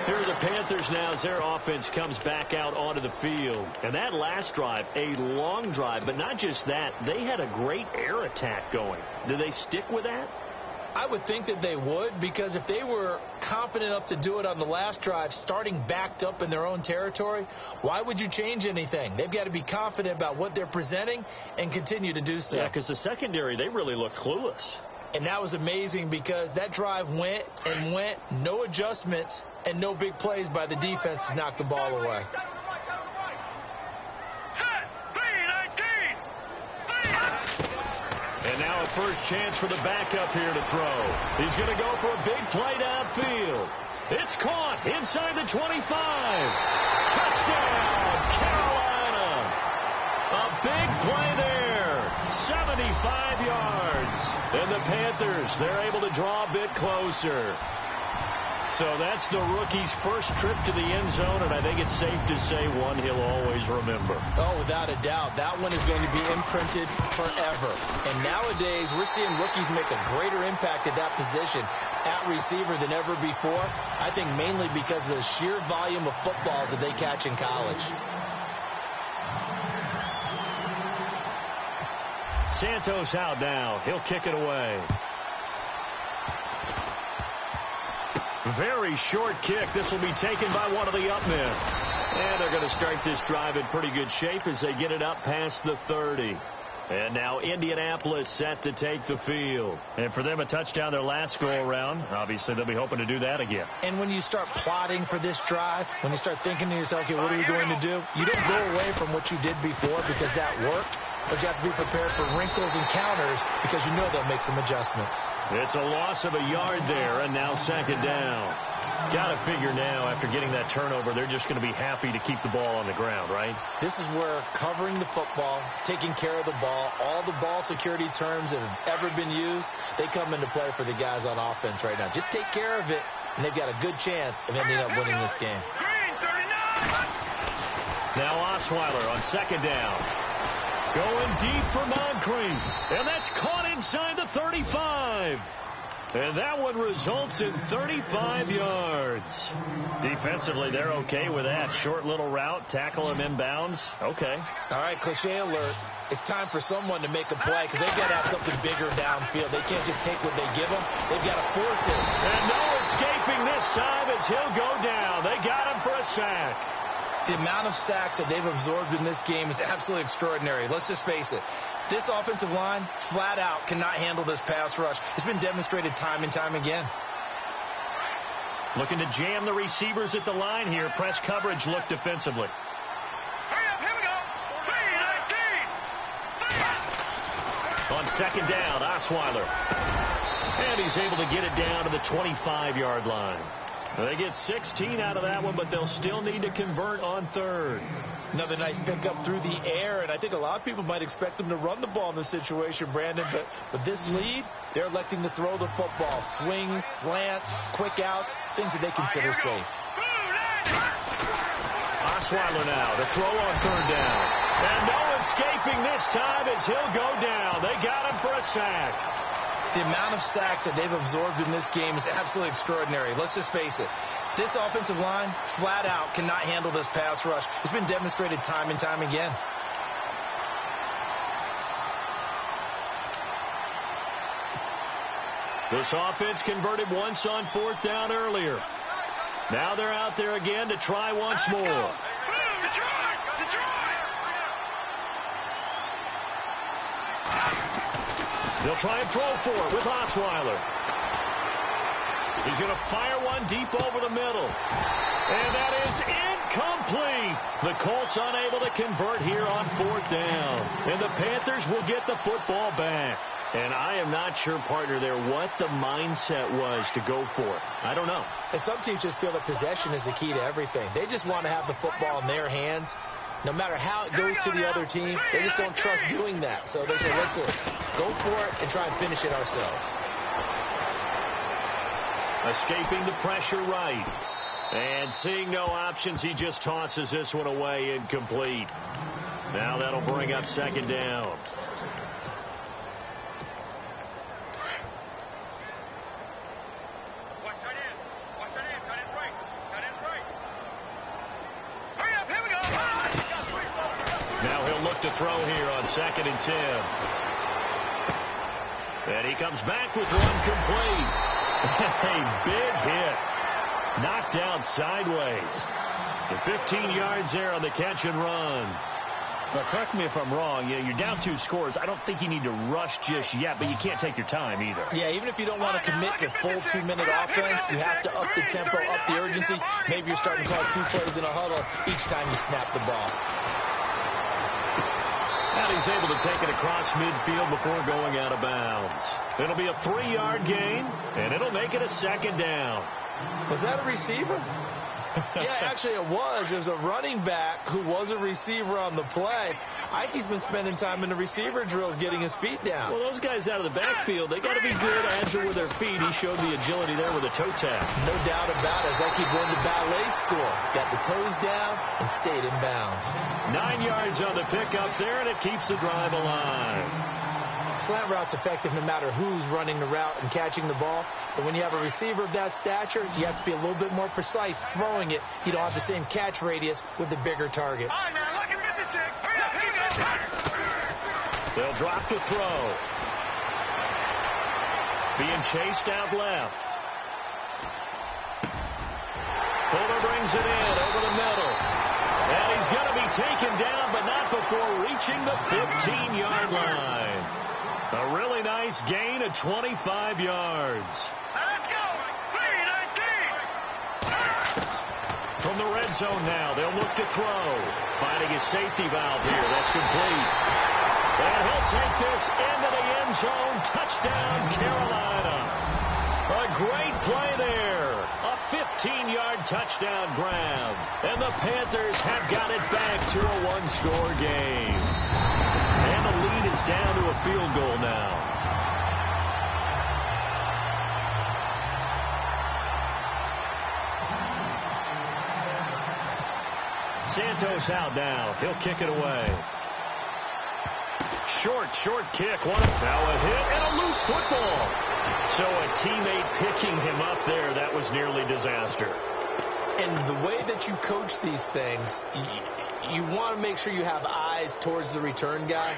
Here are the Panthers now as their offense comes back out onto the field. And that last drive, a long drive, but not just that. They had a great air attack going. Do they stick with that? I would think that they would, because if they were confident enough to do it on the last drive, starting backed up in their own territory, why would you change anything? They've got to be confident about what they're presenting and continue to do so. Yeah, because the secondary, they really look clueless. And that was amazing because that drive went, no adjustments, and no big plays by the defense to knock the ball away. And now a first chance for the backup here to throw. He's going to go for a big play downfield. It's caught inside the 25. Touchdown, Carolina. A big play there. 75 yards. And the Panthers, they're able to draw a bit closer. So that's the rookie's first trip to the end zone, and I think it's safe to say one he'll always remember. Oh, without a doubt. That one is going to be imprinted forever. And nowadays, we're seeing rookies make a greater impact at that position at receiver than ever before. I think mainly because of the sheer volume of footballs that they catch in college. Santos out now. He'll kick it away. Very short kick. This will be taken by one of the up men. And they're going to start this drive in pretty good shape as they get it up past the 30. And now Indianapolis set to take the field. And for them, a touchdown their last go-around. Obviously, they'll be hoping to do that again. And when you start plotting for this drive, when you start thinking to yourself, okay, what are we going to do? You don't go away from what you did before because that worked. But you have to be prepared for wrinkles and counters because you know they'll make some adjustments. It's a loss of a yard there, and now second down. Got to figure now, after getting that turnover, they're just going to be happy to keep the ball on the ground, right? This is where covering the football, taking care of the ball, all the ball security terms that have ever been used, they come into play for the guys on offense right now. Just take care of it, and they've got a good chance of ending up winning this game. Now Osweiler on second down. Going deep for Moncrief. And that's caught inside the 35. And that one results in 35 yards. Defensively, they're okay with that. Short little route, tackle him inbounds. Okay. All right, cliche alert. It's time for someone to make a play because they've got to have something bigger downfield. They can't just take what they give them. They've got to force it. And no escaping this time as he'll go down. They got him for a sack. The amount of sacks that they've absorbed in this game is absolutely extraordinary. Let's just face it. This offensive line, flat out, cannot handle this pass rush. It's been demonstrated time and time again. Looking to jam the receivers at the line here. Press coverage look defensively. Hurry up, here we go. 3-19. On second down, Osweiler. And he's able to get it down to the 25-yard line. They get 16 out of that one, but they'll still need to convert on third. Another nice pickup through the air, and I think a lot of people might expect them to run the ball in this situation, Brandon, but with this lead, they're electing to throw the football. Swings, slants, quick outs, things that they consider safe. Osweiler now to throw on third down. And no escaping this time as he'll go down. They got him for a sack. The amount of sacks that they've absorbed in this game is absolutely extraordinary. Let's just face it. This offensive line, flat out, cannot handle this pass rush. It's been demonstrated time and time again. This offense converted once on fourth down earlier. Now they're out there again to try once more. They'll try and throw for it with Osweiler. He's going to fire one deep over the middle. And that is incomplete. The Colts unable to convert here on fourth down. And the Panthers will get the football back. And I am not sure, partner, there what the mindset was to go for it. I don't know. And some teams just feel that possession is the key to everything. They just want to have the football in their hands. No matter how it goes to the other team, they just don't trust doing that. So they say, listen, go for it and try and finish it ourselves. Escaping the pressure right. And seeing no options, he just tosses this one away incomplete. Now that'll bring up second down. Watch tight end. Watch tight end. Tight end's right. Tight end's right. Hurry up, here we go. Now he'll look to throw here on 2nd and 10. And he comes back with one complete. A big hit. Knocked down sideways. The 15 yards there on the catch and run. Now, correct me if I'm wrong. You're down 2 scores. I don't think you need to rush just yet, but you can't take your time either. Yeah, even if you don't want to commit to full 2-minute offense, you have to up the tempo, up the urgency. Maybe you're starting to call 2 plays in a huddle each time you snap the ball. And he's able to take it across midfield before going out of bounds. It'll be a 3-yard gain, and it'll make it a second down. Was that a receiver? Yeah, actually it was. There's a running back who was a receiver on the play. I think he's been spending time in the receiver drills getting his feet down. Well, those guys out of the backfield, they got to be good, agile with their feet. He showed the agility there with a toe tap. No doubt about it. As I keep going to ballet school. Got the toes down and stayed in bounds. 9 yards on the pickup there, and it keeps the drive alive. Slant route's effective no matter who's running the route and catching the ball. But when you have a receiver of that stature, you have to be a little bit more precise throwing it. You don't have the same catch radius with the bigger targets. All right, man, look at 56. Hurry up, here we go. They'll drop the throw. Being chased out left. Fuller brings it in over the middle. And he's going to be taken down, but not before reaching the 15-yard line. A really nice gain of 25 yards. Let's go. 3-19. From the red zone now, they'll look to throw. Finding his safety valve here. That's complete. And he'll take this into the end zone. Touchdown, Carolina. A great play there. Up 15-yard touchdown grab. And the Panthers have got it back to a one-score game. And the lead is down to a field goal now. Santos out now. He'll kick it away. Short kick. Now a hit and a loose football. So a teammate picking him up there, that was nearly disaster. And the way that you coach these things, you want to make sure you have eyes towards the return guy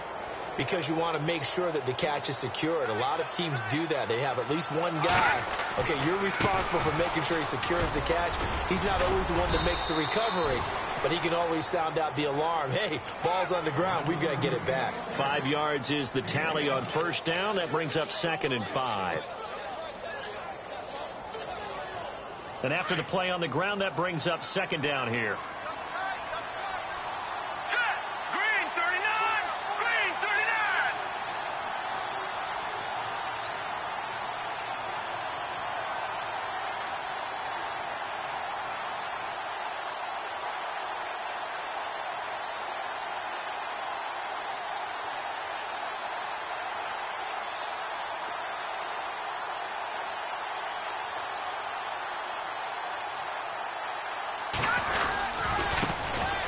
because you want to make sure that the catch is secured. A lot of teams do that. They have at least one guy. Okay, you're responsible for making sure he secures the catch. He's not always the one that makes the recovery, but he can always sound out the alarm. Hey, ball's on the ground. We've got to get it back. 5 yards is the tally on first down. That brings up 2nd and 5. And after the play on the ground, that brings up 2nd down here.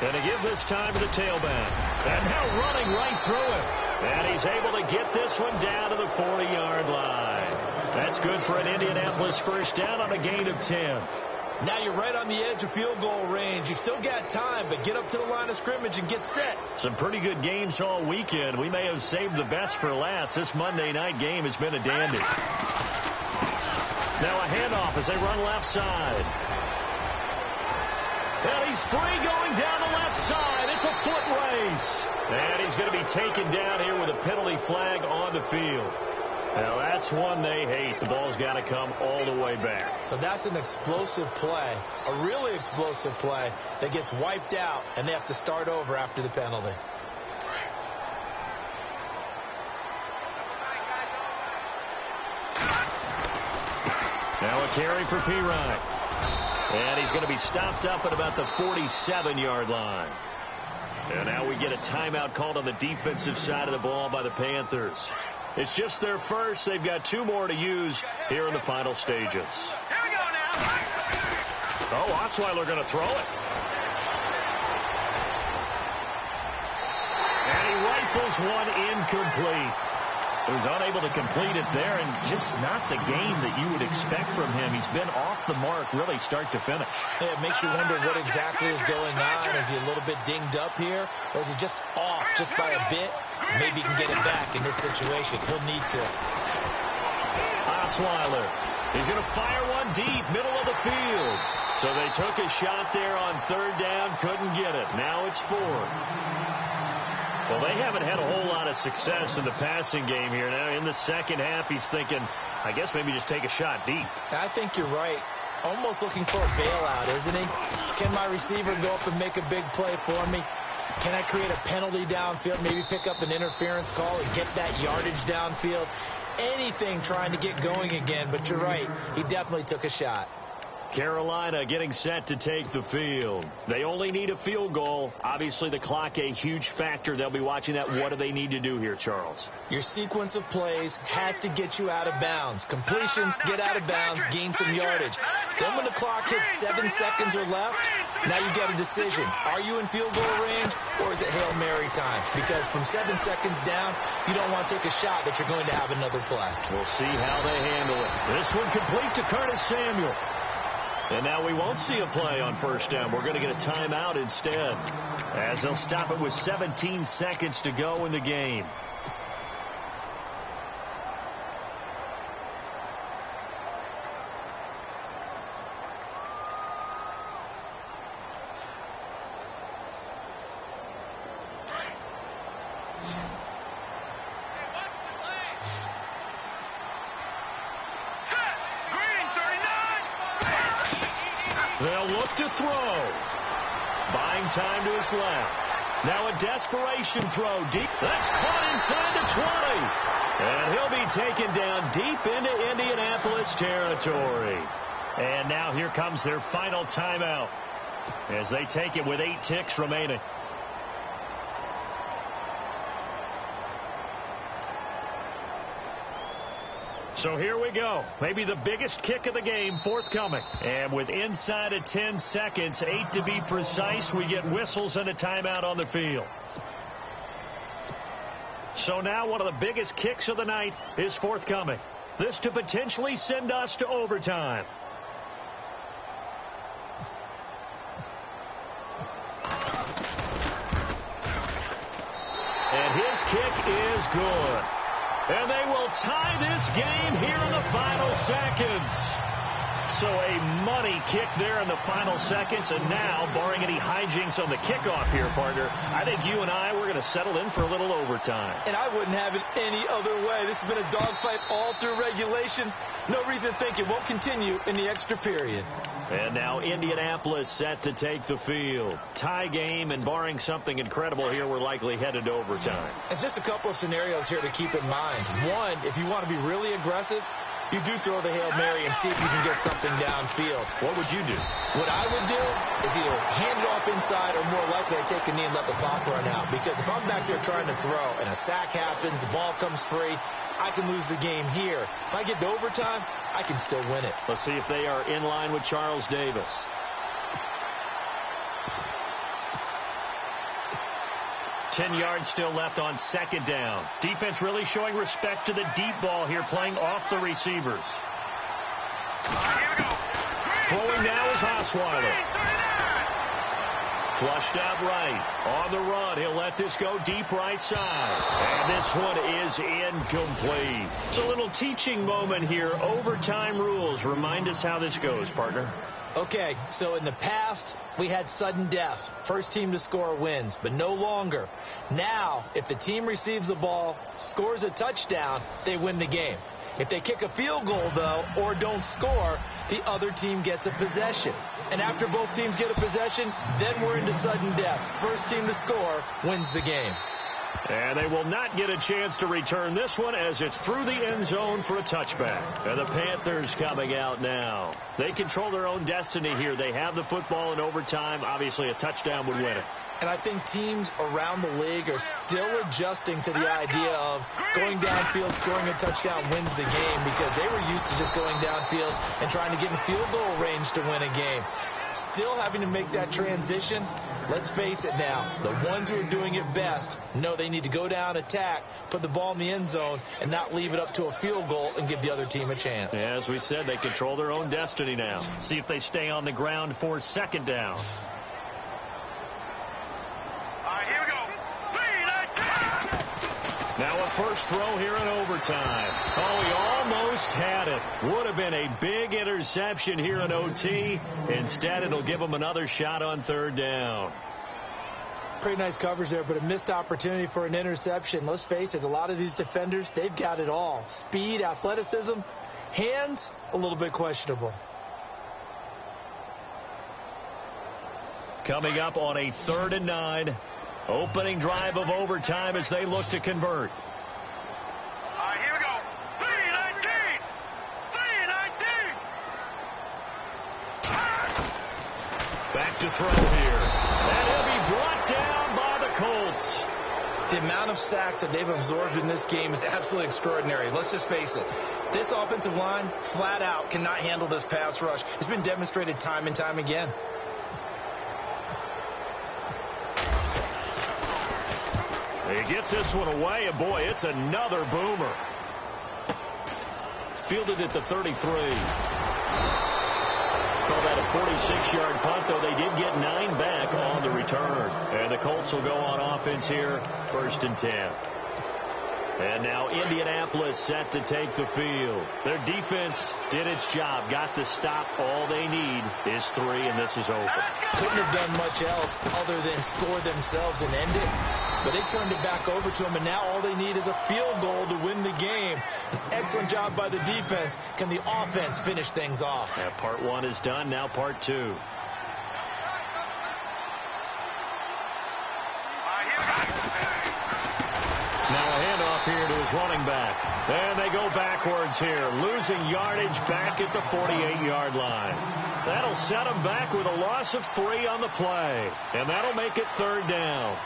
And to give this time to the tailback. And now running right through it. And he's able to get this one down to the 40-yard line. That's good for an Indianapolis first down on a gain of 10. Now you're right on the edge of field goal range. You've still got time, but get up to the line of scrimmage and get set. Some pretty good games all weekend. We may have saved the best for last. This Monday night game has been a dandy. Now a handoff as they run left side. And he's free going down the left side. It's a foot race. And he's going to be taken down here with a penalty flag on the field. Now, that's one they hate. The ball's got to come all the way back. So that's an explosive play, a really explosive play that gets wiped out, and they have to start over after the penalty. Now a carry for Pirine. And he's going to be stopped up at about the 47-yard line. And now we get a timeout called on the defensive side of the ball by the Panthers. It's just their first. They've got 2 more to use here in the final stages. Here we go now. Oh, Osweiler going to throw it. And he rifles one incomplete. He was unable to complete it there, and just not the game that you would expect from him. He's been off the mark really start to finish. Yeah, it makes you wonder what exactly is going on. Is he a little bit dinged up here, or is he just off just by a bit? Maybe he can get it back in this situation. He'll need to. Osweiler. He's going to fire one deep, middle of the field. So they took a shot there on 3rd down, couldn't get it. Now it's 4th. Well, they haven't had a whole lot of success in the passing game here. Now in the second half, he's thinking, I guess maybe just take a shot deep. I think you're right. Almost looking for a bailout, isn't he? Can my receiver go up and make a big play for me? Can I create a penalty downfield, maybe pick up an interference call and get that yardage downfield? Anything trying to get going again, but you're right. He definitely took a shot. Carolina getting set to take the field. They only need a field goal. Obviously, the clock a huge factor. They'll be watching that. What do they need to do here, Charles? Your sequence of plays has to get you out of bounds. Completions, get out of bounds, gain some yardage. Then when the clock hits 7 seconds or left, now you get a decision. Are you in field goal range, or is it Hail Mary time? Because from 7 seconds down, you don't want to take a shot that you're going to have another play. We'll see how they handle it. This one complete to Curtis Samuel. And now we won't see a play on 1st down. We're going to get a timeout instead, as they'll stop it with 17 seconds to go in the game. They'll look to throw. Buying time to his left. Now a desperation throw deep. That's caught inside the 20. And he'll be taken down deep into Indianapolis territory. And now here comes their final timeout as they take it with 8 ticks remaining. So here we go. Maybe the biggest kick of the game forthcoming. And with inside of 10 seconds, 8 to be precise, we get whistles and a timeout on the field. So now one of the biggest kicks of the night is forthcoming. This to potentially send us to overtime. And his kick is good. And they will tie this game here in the final seconds. So a money kick there in the final seconds. And now, barring any hijinks on the kickoff here, partner, I think you and I, we're going to settle in for a little overtime. And I wouldn't have it any other way. This has been a dogfight all through regulation. No reason to think it won't continue in the extra period. And now Indianapolis set to take the field. Tie game, and barring something incredible here, we're likely headed to overtime. And just a couple of scenarios here to keep in mind. One, if you want to be really aggressive, you do throw the Hail Mary and see if you can get something downfield. What would you do? What I would do is either hand it off inside or more likely I take a knee and let the clock run out. Because if I'm back there trying to throw and a sack happens, the ball comes free, I can lose the game here. If I get to overtime, I can still win it. Let's see if they are in line with Charles Davis. Ten yards still left on second down. Defense really showing respect to the deep ball here, playing off the receivers. Throwing now is Osweiler. Flushed out right. On the run, he'll let this go deep right side. And this one is incomplete. It's a little teaching moment here. Overtime rules. Remind us how this goes, partner. Okay, so in the past, we had sudden death. First team to score wins, but no longer. Now, if the team receives the ball, scores a touchdown, they win the game. If they kick a field goal, though, or don't score, the other team gets a possession. And after both teams get a possession, then we're into sudden death. First team to score wins the game. And they will not get a chance to return this one as it's through the end zone for a touchback. And the Panthers coming out now. They control their own destiny here. They have the football in overtime. Obviously, a touchdown would win it. And I think teams around the league are still adjusting to the idea of going downfield, scoring a touchdown wins the game, because they were used to just going downfield and trying to get in field goal range to win a game. Still having to make that transition. Let's face it now, the ones who are doing it best know they need to go down, attack, put the ball in the end zone, and not leave it up to a field goal and give the other team a chance. Yeah, as we said, they control their own destiny now. See if they stay on the ground for second down. Here we go. Now a first throw here in overtime. Oh, he almost had it. Would have been a big interception here in OT. Instead, it'll give him another shot on third down. Pretty nice coverage there, but a missed opportunity for an interception. Let's face it, a lot of these defenders, they've got it all. Speed, athleticism, hands, a little bit questionable. Coming up on a 3rd and 9. Opening drive of overtime as they look to convert. Here we go. 319. 319. Back to throw here. And he'll be brought down by the Colts. The amount of sacks that they've absorbed in this game is absolutely extraordinary. Let's just face it. This offensive line, flat out, cannot handle this pass rush. It's been demonstrated time and time again. He gets this one away, and boy, it's another boomer. Fielded at the 33. Call that a 46-yard punt, though they did get 9 back on the return. And the Colts will go on offense here, 1st and 10. And now Indianapolis set to take the field. Their defense did its job, got the stop. All they need is 3, and this is over. Couldn't have done much else other than score themselves and end it. But they turned it back over to them, and now all they need is a field goal to win the game. An excellent job by the defense. Can the offense finish things off? Yeah, part 1 is done, now part 2. Now a handoff here to his is running back. And they go backwards here, losing yardage back at the 48-yard line. That'll set them back with a loss of 3 on the play. And that'll make it 3rd down.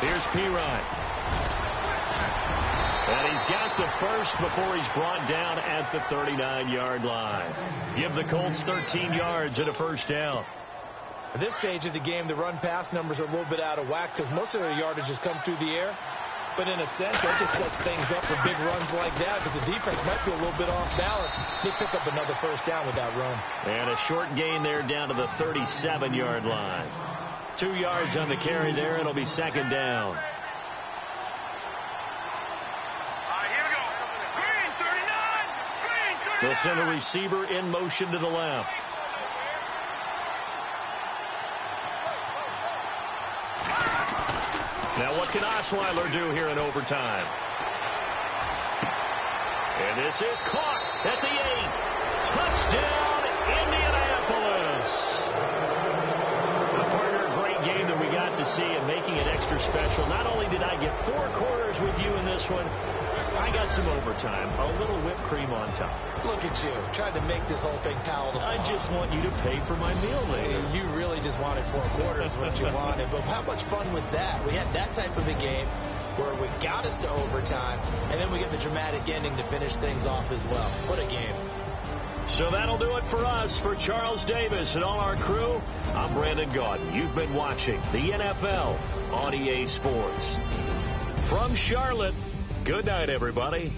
Here's Pirine. And he's got the first before he's brought down at the 39-yard line. Give the Colts 13 yards and a 1st down. At this stage of the game, the run-pass numbers are a little bit out of whack because most of their yardage has come through the air. But in a sense, that just sets things up for big runs like that because the defense might be a little bit off balance. They pick up another 1st down with that run. And a short gain there down to the 37-yard line. 2 yards on the carry there. It'll be 2nd down. They'll send a receiver in motion to the left. Now what can Osweiler do here in overtime? And this is caught at the 8. Touchdown, Indianapolis. Partner, a great game that we got to see and making it extra special. Not only did I get 4 quarters with you in this one, I got some overtime, a little whipped cream on top. Look at you, trying to make this whole thing palatable. I just want you to pay for my meal later. You really just wanted 4 quarters, what you wanted. But how much fun was that? We had that type of a game where we got us to overtime, and then we get the dramatic ending to finish things off as well. What a game. So that'll do it for us. For Charles Davis and all our crew, I'm Brandon Gaudin. You've been watching the NFL on EA Sports. From Charlotte, good night, everybody.